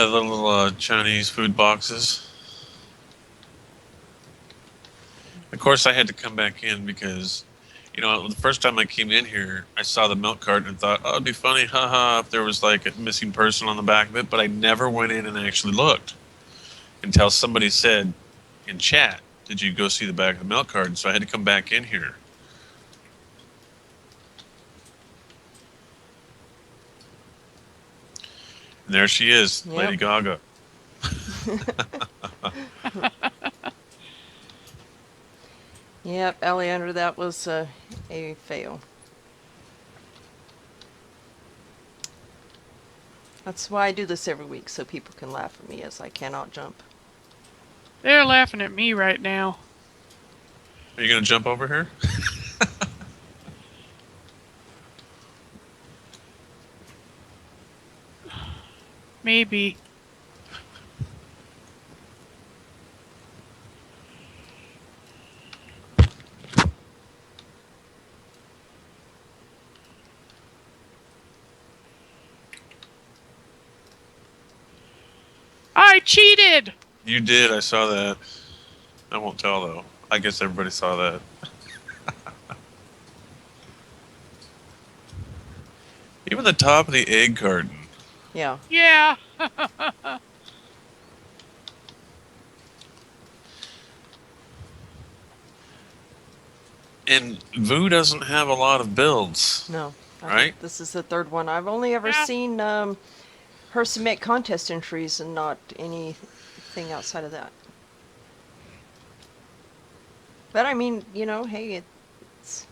the little Chinese food boxes. Of course, I had to come back in because, the first time I came in here, I saw the milk carton and thought, oh, it'd be funny, haha, if there was like a missing person on the back of it. But I never went in and actually looked until somebody said in chat, did you go see the back of the milk carton? So I had to come back in here. And there she is, Yep. Lady Gaga. Yep, Alejandra, that was a fail. That's why I do this every week, so people can laugh at me as I cannot jump. They're laughing at me right now. Are you going to jump over here? Maybe. I cheated! You did, I saw that. I won't tell, though. I guess everybody saw that. Even the top of the egg carton. Yeah. Yeah. And Vu doesn't have a lot of builds. No. Right? This is the third one. I've only ever Yeah. seen her submit contest entries and not anything outside of that. But I mean, hey, it's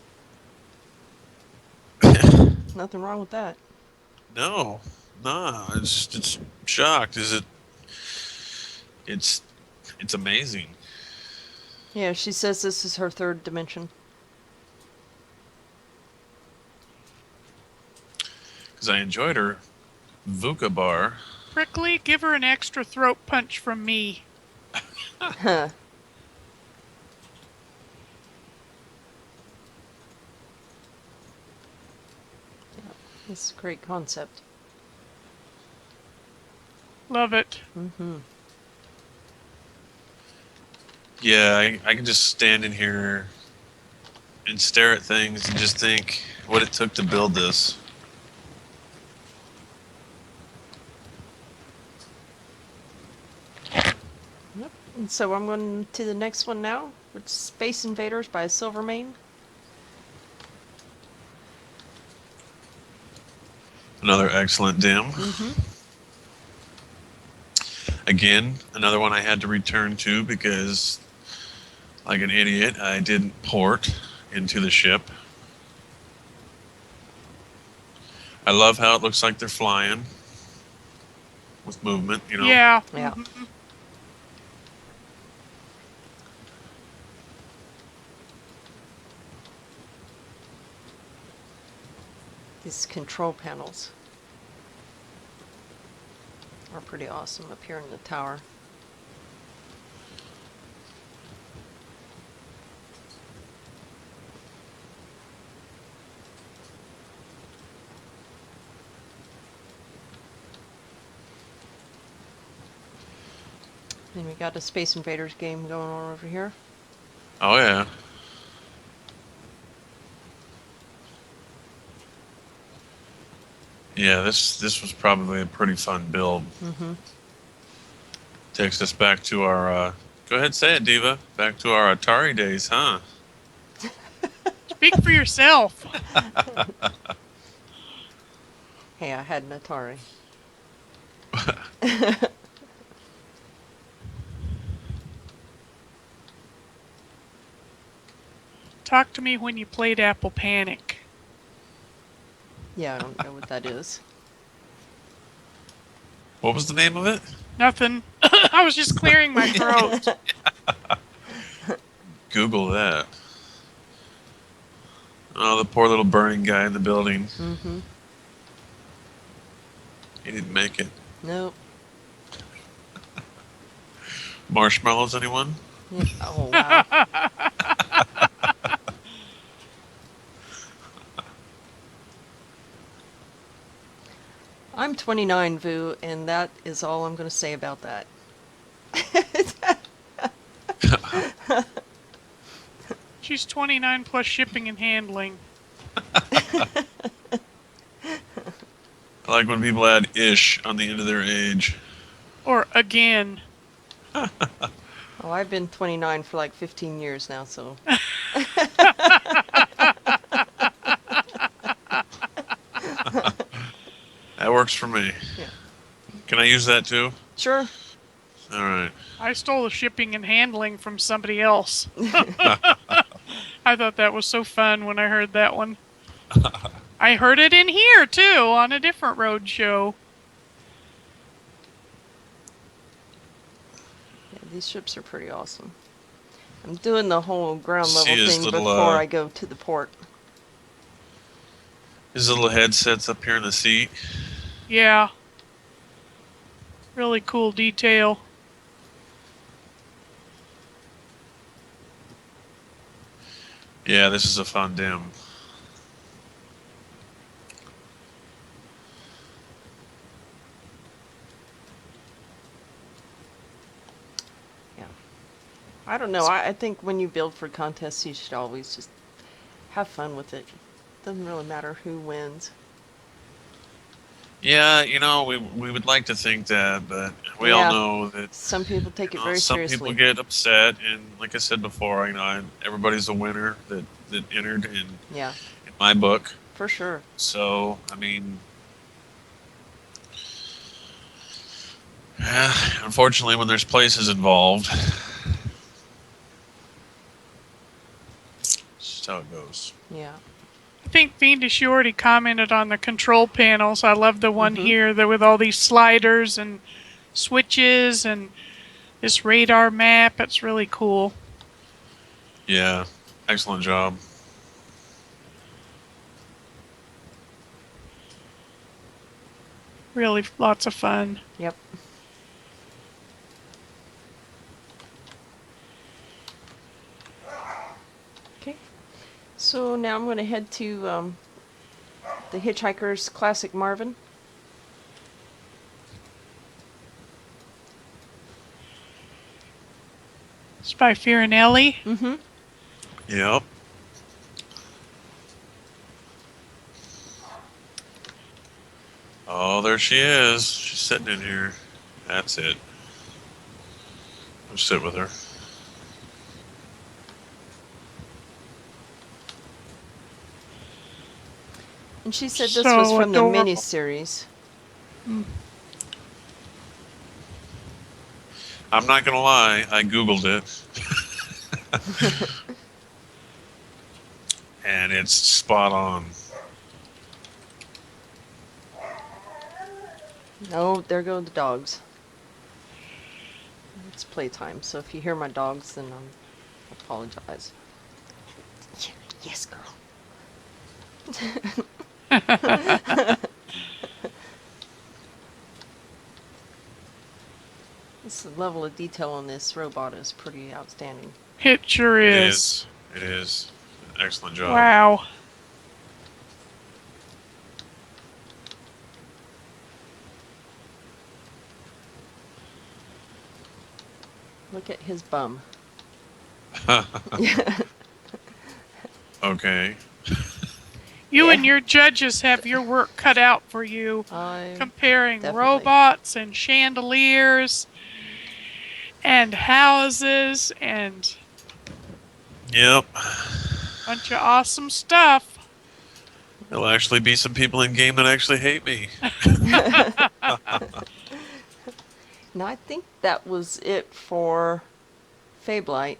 nothing wrong with that. No. Nah, it's shocked. It's amazing. Yeah, she says this is her third dimension. Because I enjoyed her VUCA bar. Prickly, give her an extra throat punch from me. Huh. This is a great concept. Love it. Mm-hmm. Yeah, I can just stand in here and stare at things and just think what it took to build this. Yep. And so I'm going to the next one now, which is Space Invaders by Silvermane. Another excellent dim. Mm-hmm. Again, another one I had to return to because, like an idiot, I didn't port into the ship. I love how it looks like they're flying with movement, Yeah. Yeah. Mhm. These control panels are pretty awesome up here in the tower. And we got a Space Invaders game going on over here. Oh, yeah. Yeah, this was probably a pretty fun build. Mm-hmm. Takes us back to our, go ahead, say it, Diva. Back to our Atari days, huh? Speak for yourself. Hey, I had an Atari. Talk to me when you played Apple Panic. Yeah, I don't know what that is. What was the name of it? Nothing. I was just clearing my throat. Google that. Oh, the poor little burning guy in the building. Mm-hmm. He didn't make it. Nope. Marshmallows, anyone? Yeah. Oh, wow. I'm 29, Vu, and that is all I'm going to say about that. She's 29 plus shipping and handling. I like when people add ish on the end of their age. Or again. Oh, I've been 29 for like 15 years now, so. That works for me. Yeah. Can I use that too? Sure. All right. I stole the shipping and handling from somebody else. I thought that was so fun when I heard that one. I heard it in here, too, on a different Roadshow. Yeah, these ships are pretty awesome. I'm doing the whole ground See level his thing little, before I go to the port. His little headset's up here in the seat. Yeah. Really cool detail. Yeah, this is a fun dim. Yeah. I don't know. I think when you build for contests, you should always just have fun with it. Doesn't really matter who wins. Yeah, we would like to think that, but we all Yeah. know that Some people take it very some seriously. people get upset, and like I said before, everybody's a winner that entered in Yeah, my book. for sure. So, I mean, unfortunately, when there's places involved, it's just how it goes. Yeah. I think Fiendish, you already commented on the control panels. I love the one Mhm. here that with all these sliders and switches and this radar map. It's really cool. Yeah, excellent job. Really lots of fun. Yep. Okay. So now I'm going to head to the Hitchhiker's Classic Marvin. It's by Fiorelli. Mm-hmm. Yep. Oh, there she is. She's sitting in here. That's it. I'll sit with her. And she said this So was from the adorable. miniseries. I'm not gonna lie, I Googled it. And it's spot on. Oh, there go the dogs. It's playtime, so if you hear my dogs, then I apologize. Yeah, yes, girl. This level of detail on this robot is pretty outstanding. It sure It is. is. It is. Excellent job. Wow. Look at his bum. Okay. You Yeah. and your judges have your work cut out for you. I Comparing definitely. robots and chandeliers and houses and Yep. Bunch of awesome stuff. There'll actually be some people in game that actually hate me. Now I think that was it for Fablite.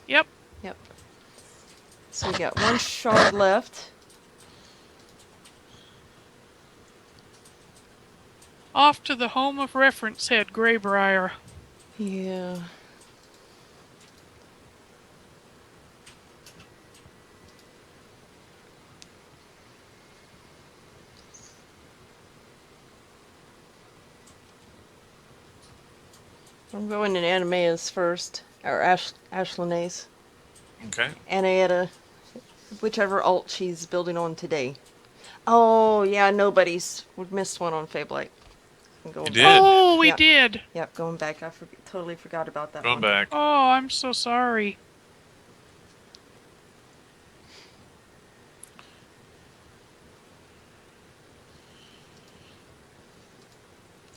Yep. Yep. So we got one shard left. Off to the home of reference head, Greybriar. Yeah. I'm going in Animea's first, or Ashlanae's. Okay. Anaetta, whichever alt she's building on today. Oh, yeah, nobody's. We missed one on Fablite. I'm going You did? back. Oh, we Yep. did. Yep, going back. I totally forgot about that Going one. back. Oh, I'm so sorry.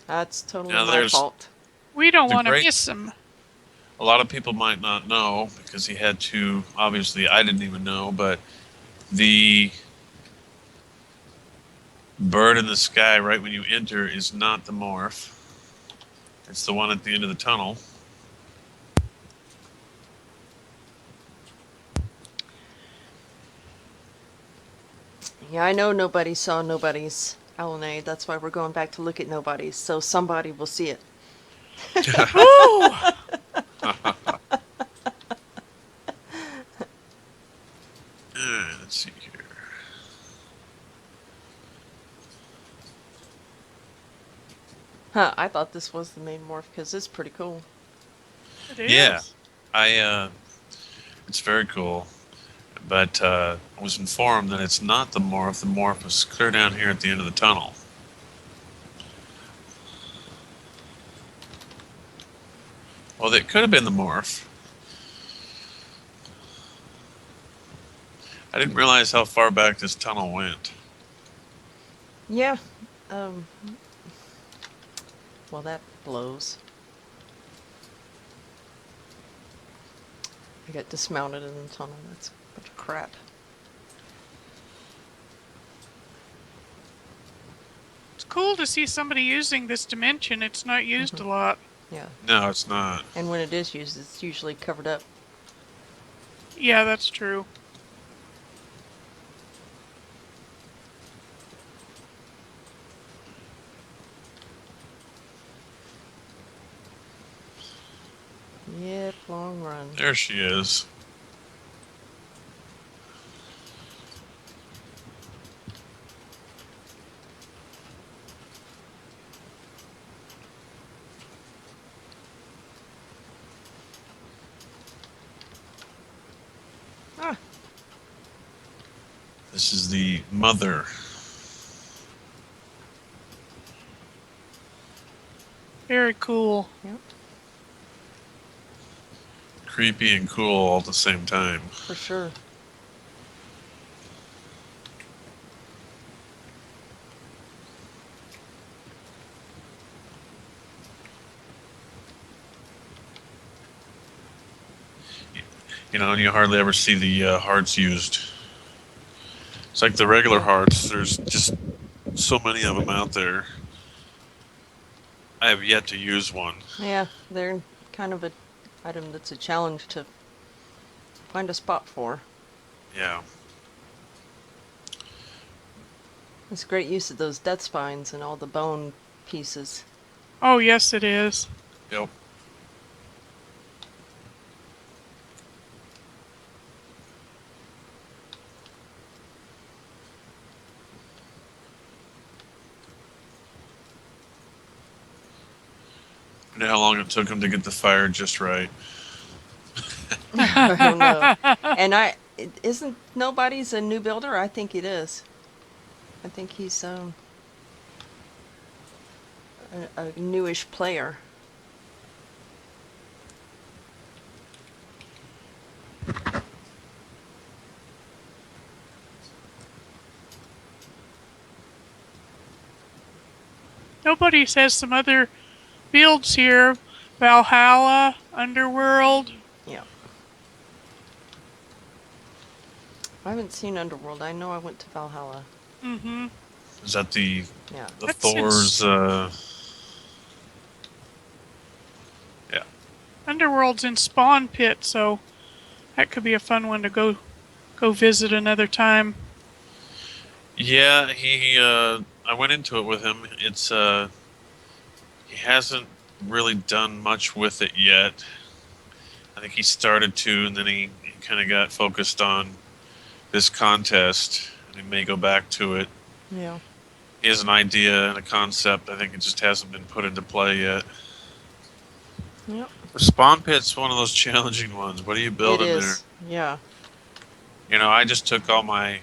That's totally Now my there's- fault. We don't The want to great- miss him. A lot of people might not know because he had to, obviously, I didn't even know, but the bird in the sky right when you enter is not the morph. It's the one at the end of the tunnel. Yeah, I know nobody saw nobody's Alanae. That's why we're going back to look at nobody's. So somebody will see it. Ooh! Let's see here. Huh, I thought this was the main morph because it's pretty cool. It is. Yeah. It's very cool. But I was informed that it's not the morph. The morph is clear down here at the end of the tunnel. Well, it could have been the morph. I didn't realize how far back this tunnel went. Yeah. Well, that blows. I got dismounted in the tunnel. That's a bunch of crap. It's cool to see somebody using this dimension. It's not used a lot. Yeah. No, it's not. And when it is used, it's usually covered up. Yeah, that's true. Yep, long run. There she is. Ah, This is the mother. Very cool. yep, Creepy and cool all at the same time. for sure. You know, and you hardly ever see the hearts used. It's like the regular hearts. There's just so many of them out there. I have yet to use one. Yeah, they're kind of an item that's a challenge to find a spot for. Yeah. It's great use of those death spines and all the bone pieces. Oh, yes, it is. Yep. I know how long it took him to get the fire just right. I don't know. And isn't nobody's a new builder? I think it is. I think he's a newish player. Nobody says some other builds here. Valhalla, Underworld. Yeah. I haven't seen Underworld. I know I went to Valhalla. Mm-hmm. Is that the Yeah. Thor's? Yeah. Underworld's in Spawn Pit, so that could be a fun one to go visit another time. Yeah, he I went into it with him. It's he hasn't really done much with it yet. I think he started to, and then he kind of got focused on this contest, and he may go back to it. Yeah. He has an idea and a concept. I think it just hasn't been put into play yet. Yep. The spawn pit's one of those challenging ones. What are you It building there? is. Yeah. You know, I just took all my,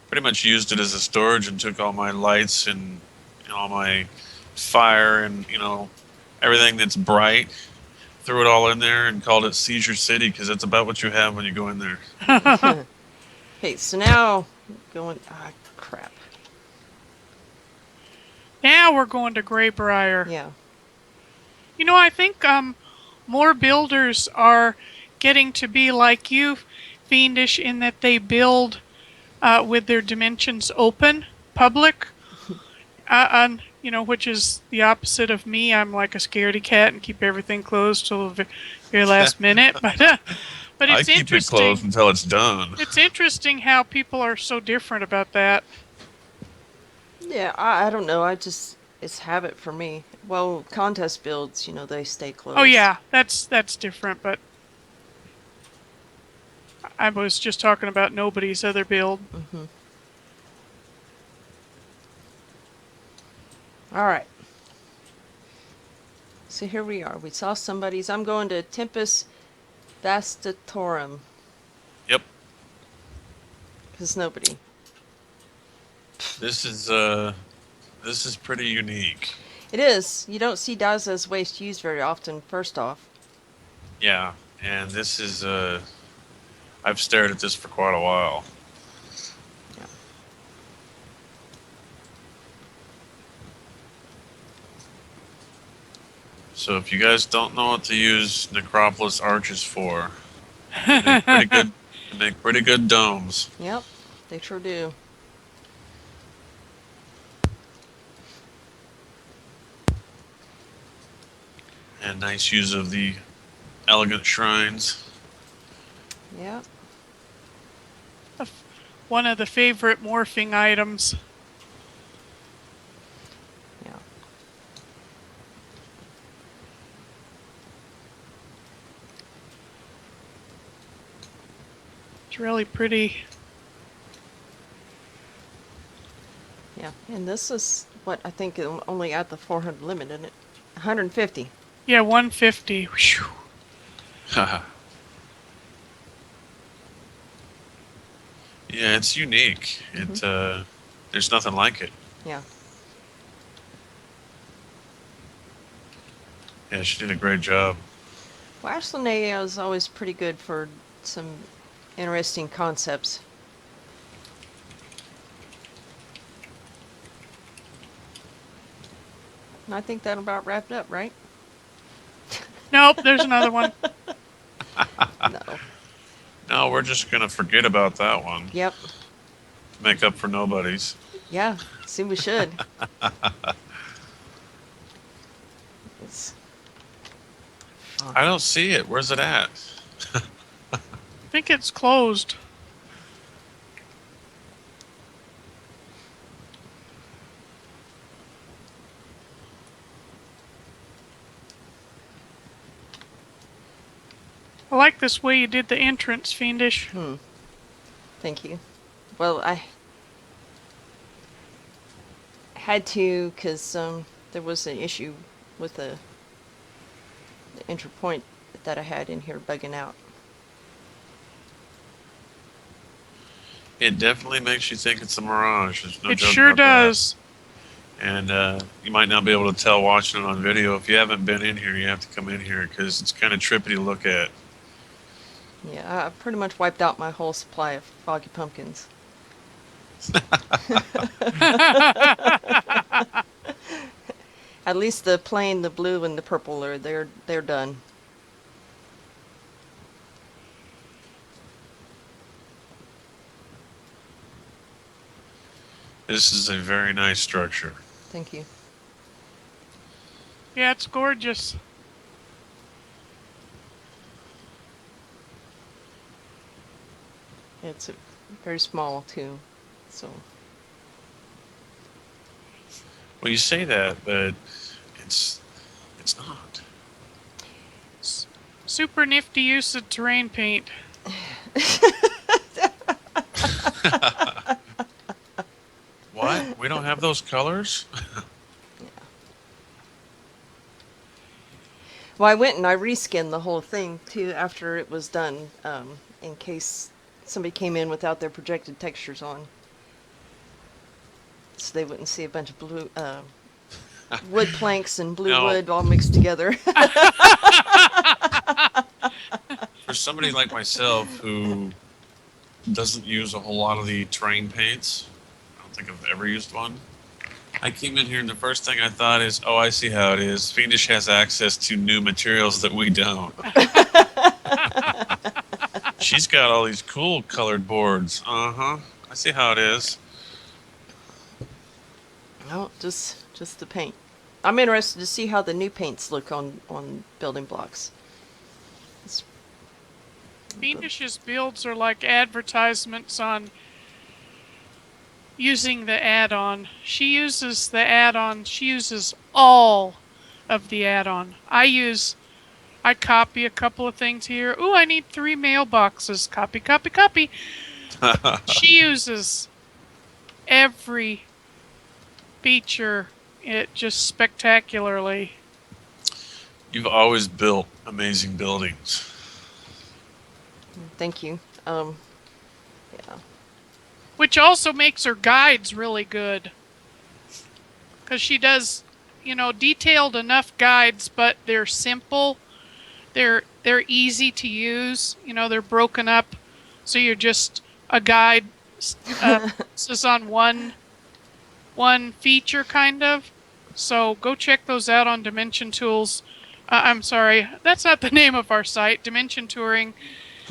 pretty much used it as a storage and took all my lights and all my fire and, everything that's bright, threw it all in there and called it Seizure City because that's about what you have when you go in there. Okay, so now going. Ah, crap. Now we're going to Greybriar. Yeah. I think more builders are getting to be like you, Fiendish, in that they build with their dimensions open, public, which is the opposite of me. I'm like a scaredy cat and keep everything closed till the very last minute. But I it's keep it interesting. closed until it's done. It's interesting how people are so different about that. Yeah, I don't know. It's habit for me. Well, contest builds, they stay closed. Oh yeah, that's different. But I was just talking about nobody's other build. Mm-hmm. All right. So here we are. We saw somebody's. I'm going to Tempest Vastatorum. Yep. Because nobody. This is pretty unique. It is. You don't see Daza's waste used very often, first off. Yeah, and this is I've stared at this for quite a while. Yeah. So if you guys don't know what to use Necropolis arches for, they make pretty good domes. Yep, they sure do. And nice use of the elegant shrines. Yep. One of the favorite morphing items. Yeah. It's really pretty. Yeah, and this is what I think only at the 400 limit, isn't it? 150. Yeah, 150. Whew. Yeah, it's unique. Mm-hmm. There's nothing like it. Yeah. Yeah, she did a great job. Well, Ashland is always pretty good for some interesting concepts. And I think that about wrapped up, right? Nope, there's another one. No. No, we're just gonna forget about that one. Yep. Make up for nobody's. Yeah. See, we should. It's fun. I don't see it. Where's it at? I think it's closed. I like this way you did the entrance, Fiendish. Thank you. Well, I had to because there was an issue with the entry point that I had in here bugging out. It definitely makes you think it's a mirage. There's no It joke sure about that. does. And you might not be able to tell watching it on video. If you haven't been in here, you have to come in here because it's kind of trippy to look at. Yeah, I pretty much wiped out my whole supply of foggy pumpkins. At least the plain, the blue, and the purple they're done. This is a very nice structure. Thank you. Yeah, it's gorgeous. It's very small too, so Well, you say that, but it's not. Super nifty use of terrain paint. What? We don't have those colors? yeah. Well, I went and I reskinned the whole thing too after it was done, in case somebody came in without their projected textures on, so they wouldn't see a bunch of blue wood planks and blue No. wood all mixed together. For somebody like myself who doesn't use a whole lot of the terrain paints, I don't think I've ever used one. I came in here and the first thing I thought is, oh, I see how it is. Fiendish has access to new materials that we don't. She's got all these cool colored boards. Uh-huh. I see how it is. No, just the paint. I'm interested to see how the new paints look on building blocks. It's, Fiendish's builds are like advertisements on using the add-on. She uses the add-on. She uses all of the add-on. I copy a couple of things here. Ooh, I need 3 mailboxes. Copy, copy, copy. She uses every feature it just spectacularly. You've always built amazing buildings. thank you. Yeah. Which also makes her guides really good. Because she does, detailed enough guides, but they're simple. They're easy to use. They're broken up, so you're just a guide is on one feature kind of. So go check those out on Dimension Tools. I'm sorry, that's not the name of our site. Dimension Touring.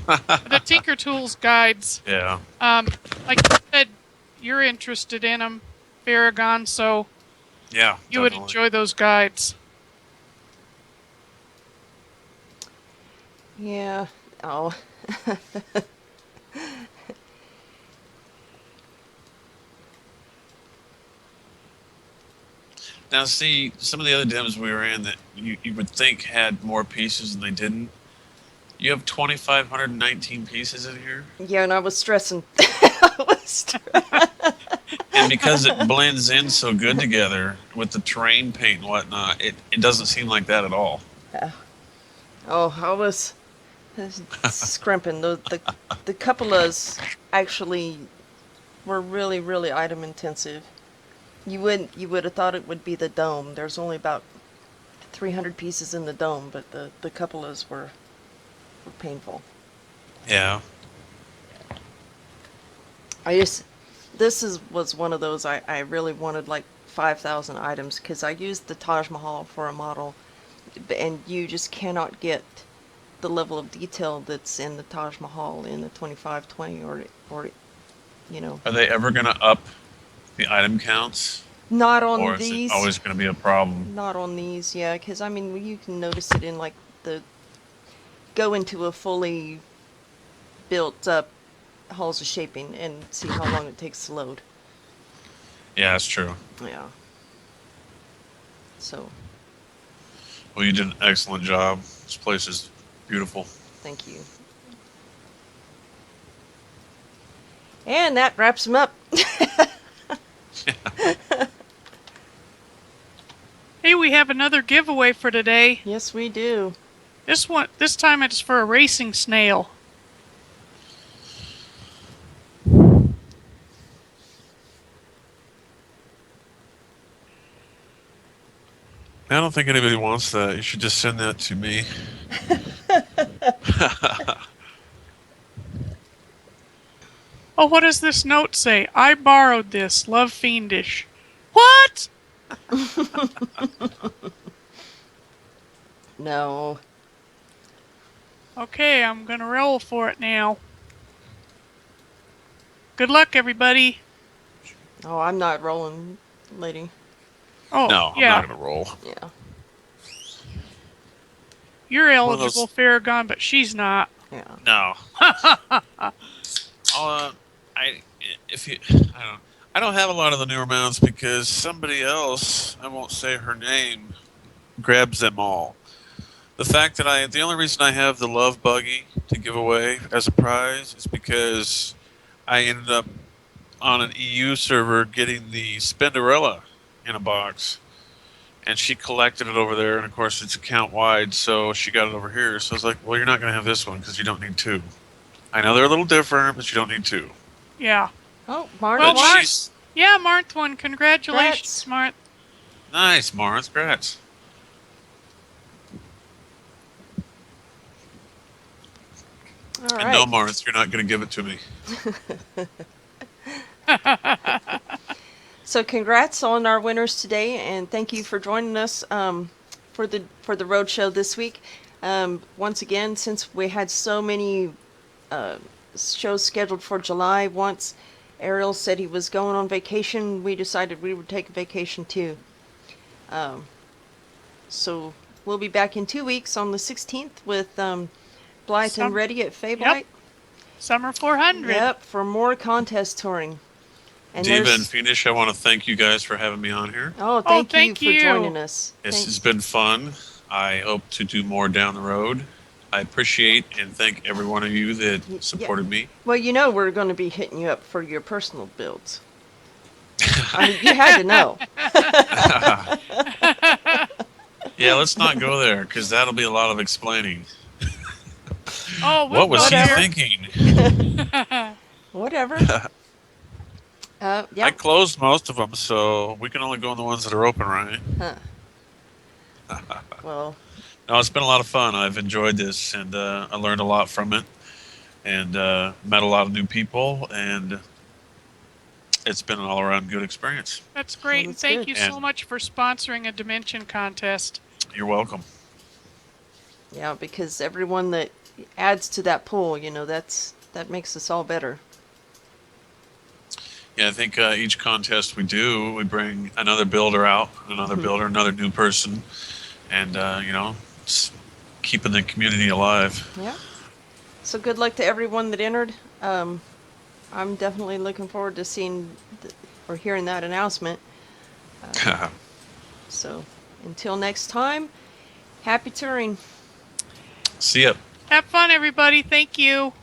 The Tinker Tools guides. Yeah. Like you said, you're interested in them, Faragonx, so Yeah. you would definitely. enjoy those guides. Yeah. Oh. Now, see, some of the other demos we were in that you would think had more pieces and they didn't. You have 2,519 pieces in here. Yeah, and I was stressing. I was stressing. And because it blends in so good together with the terrain paint and whatnot, it doesn't seem like that at all. Oh, I was scrimping. The cupolas actually were really, really item intensive. You would have thought it would be the dome. There's only about 300 pieces in the dome, but the cupolas were painful. Yeah. Was one of those I really wanted like 5,000 items because I used the Taj Mahal for a model, and you just cannot get the level of detail that's in the Taj Mahal in the 2520 or Are they ever going to up the item counts? not on Or is these. it always going to be a problem? Not on these, yeah, because I mean you can notice it in like go into a fully built up halls of shaping and see how long it takes to load. Yeah, that's true. Yeah. So, Well, you did an excellent job. This place is beautiful. thank you. And that wraps them up. Hey, we have another giveaway for today. Yes, we do. This time it's for a racing snail. I don't think anybody wants that. You should just send that to me. Oh, what does this note say? I borrowed this. Love Fiendish. What? No. Okay, I'm gonna roll for it now. Good luck, everybody. Oh, I'm not rolling, lady. Oh, No, I'm yeah. not going to roll. Yeah. You're One of eligible, those- Faragonx, but she's not. Yeah. No. I if you I don't have a lot of the newer mounts because somebody else, I won't say her name, grabs them all. The only reason I have the Love Buggy to give away as a prize is because I ended up on an EU server getting the Spinderella in a box, and she collected it over there, and of course it's account wide, so she got it over here. So I was like, well, you're not going to have this one because you don't need two. I know they're a little different, but you don't need two. Yeah. Oh, Mark Well, But won. she's Yeah, Marth won. Congratulations, Congrats. Marth. nice, Mars. Congrats. All And no, right. Mars, you're not going to give it to me. So congrats on our winners today, and thank you for joining us for the Roadshow this week. Once again, since we had so many shows scheduled for July, once Ariel said he was going on vacation, we decided we would take a vacation too. So we'll be back in 2 weeks on the 16th with Blythe and Reddy at Fablite. Summer 400. Yep, for more contest touring. And Diva and Phoenix, I want to thank you guys for having me on here. Oh, thank thank you you. for joining us. This has been fun. I hope to do more down the road. I appreciate and thank every one of you that supported me. Well, you know we're going to be hitting you up for your personal builds. I mean, you had to know. Yeah, let's not go there because that'll be a lot of explaining. Oh, What was he Whatever. thinking? Whatever. I Yeah. closed most of them, so we can only go on the ones that are open, right? Well, No, it's been a lot of fun. I've enjoyed this, and I learned a lot from it, and met a lot of new people, and it's been an all-around good experience. That's great. And that's thank good. you so And- much for sponsoring a Dimension contest. You're welcome. yeah, because everyone that adds to that pool, you know, that makes us all better. Yeah, I think each contest we do, we bring another builder out, another builder, another new person, and it's keeping the community alive. Yeah. So good luck to everyone that entered. I'm definitely looking forward to seeing or hearing that announcement. So until next time, happy touring. See ya. Have fun, everybody. Thank you.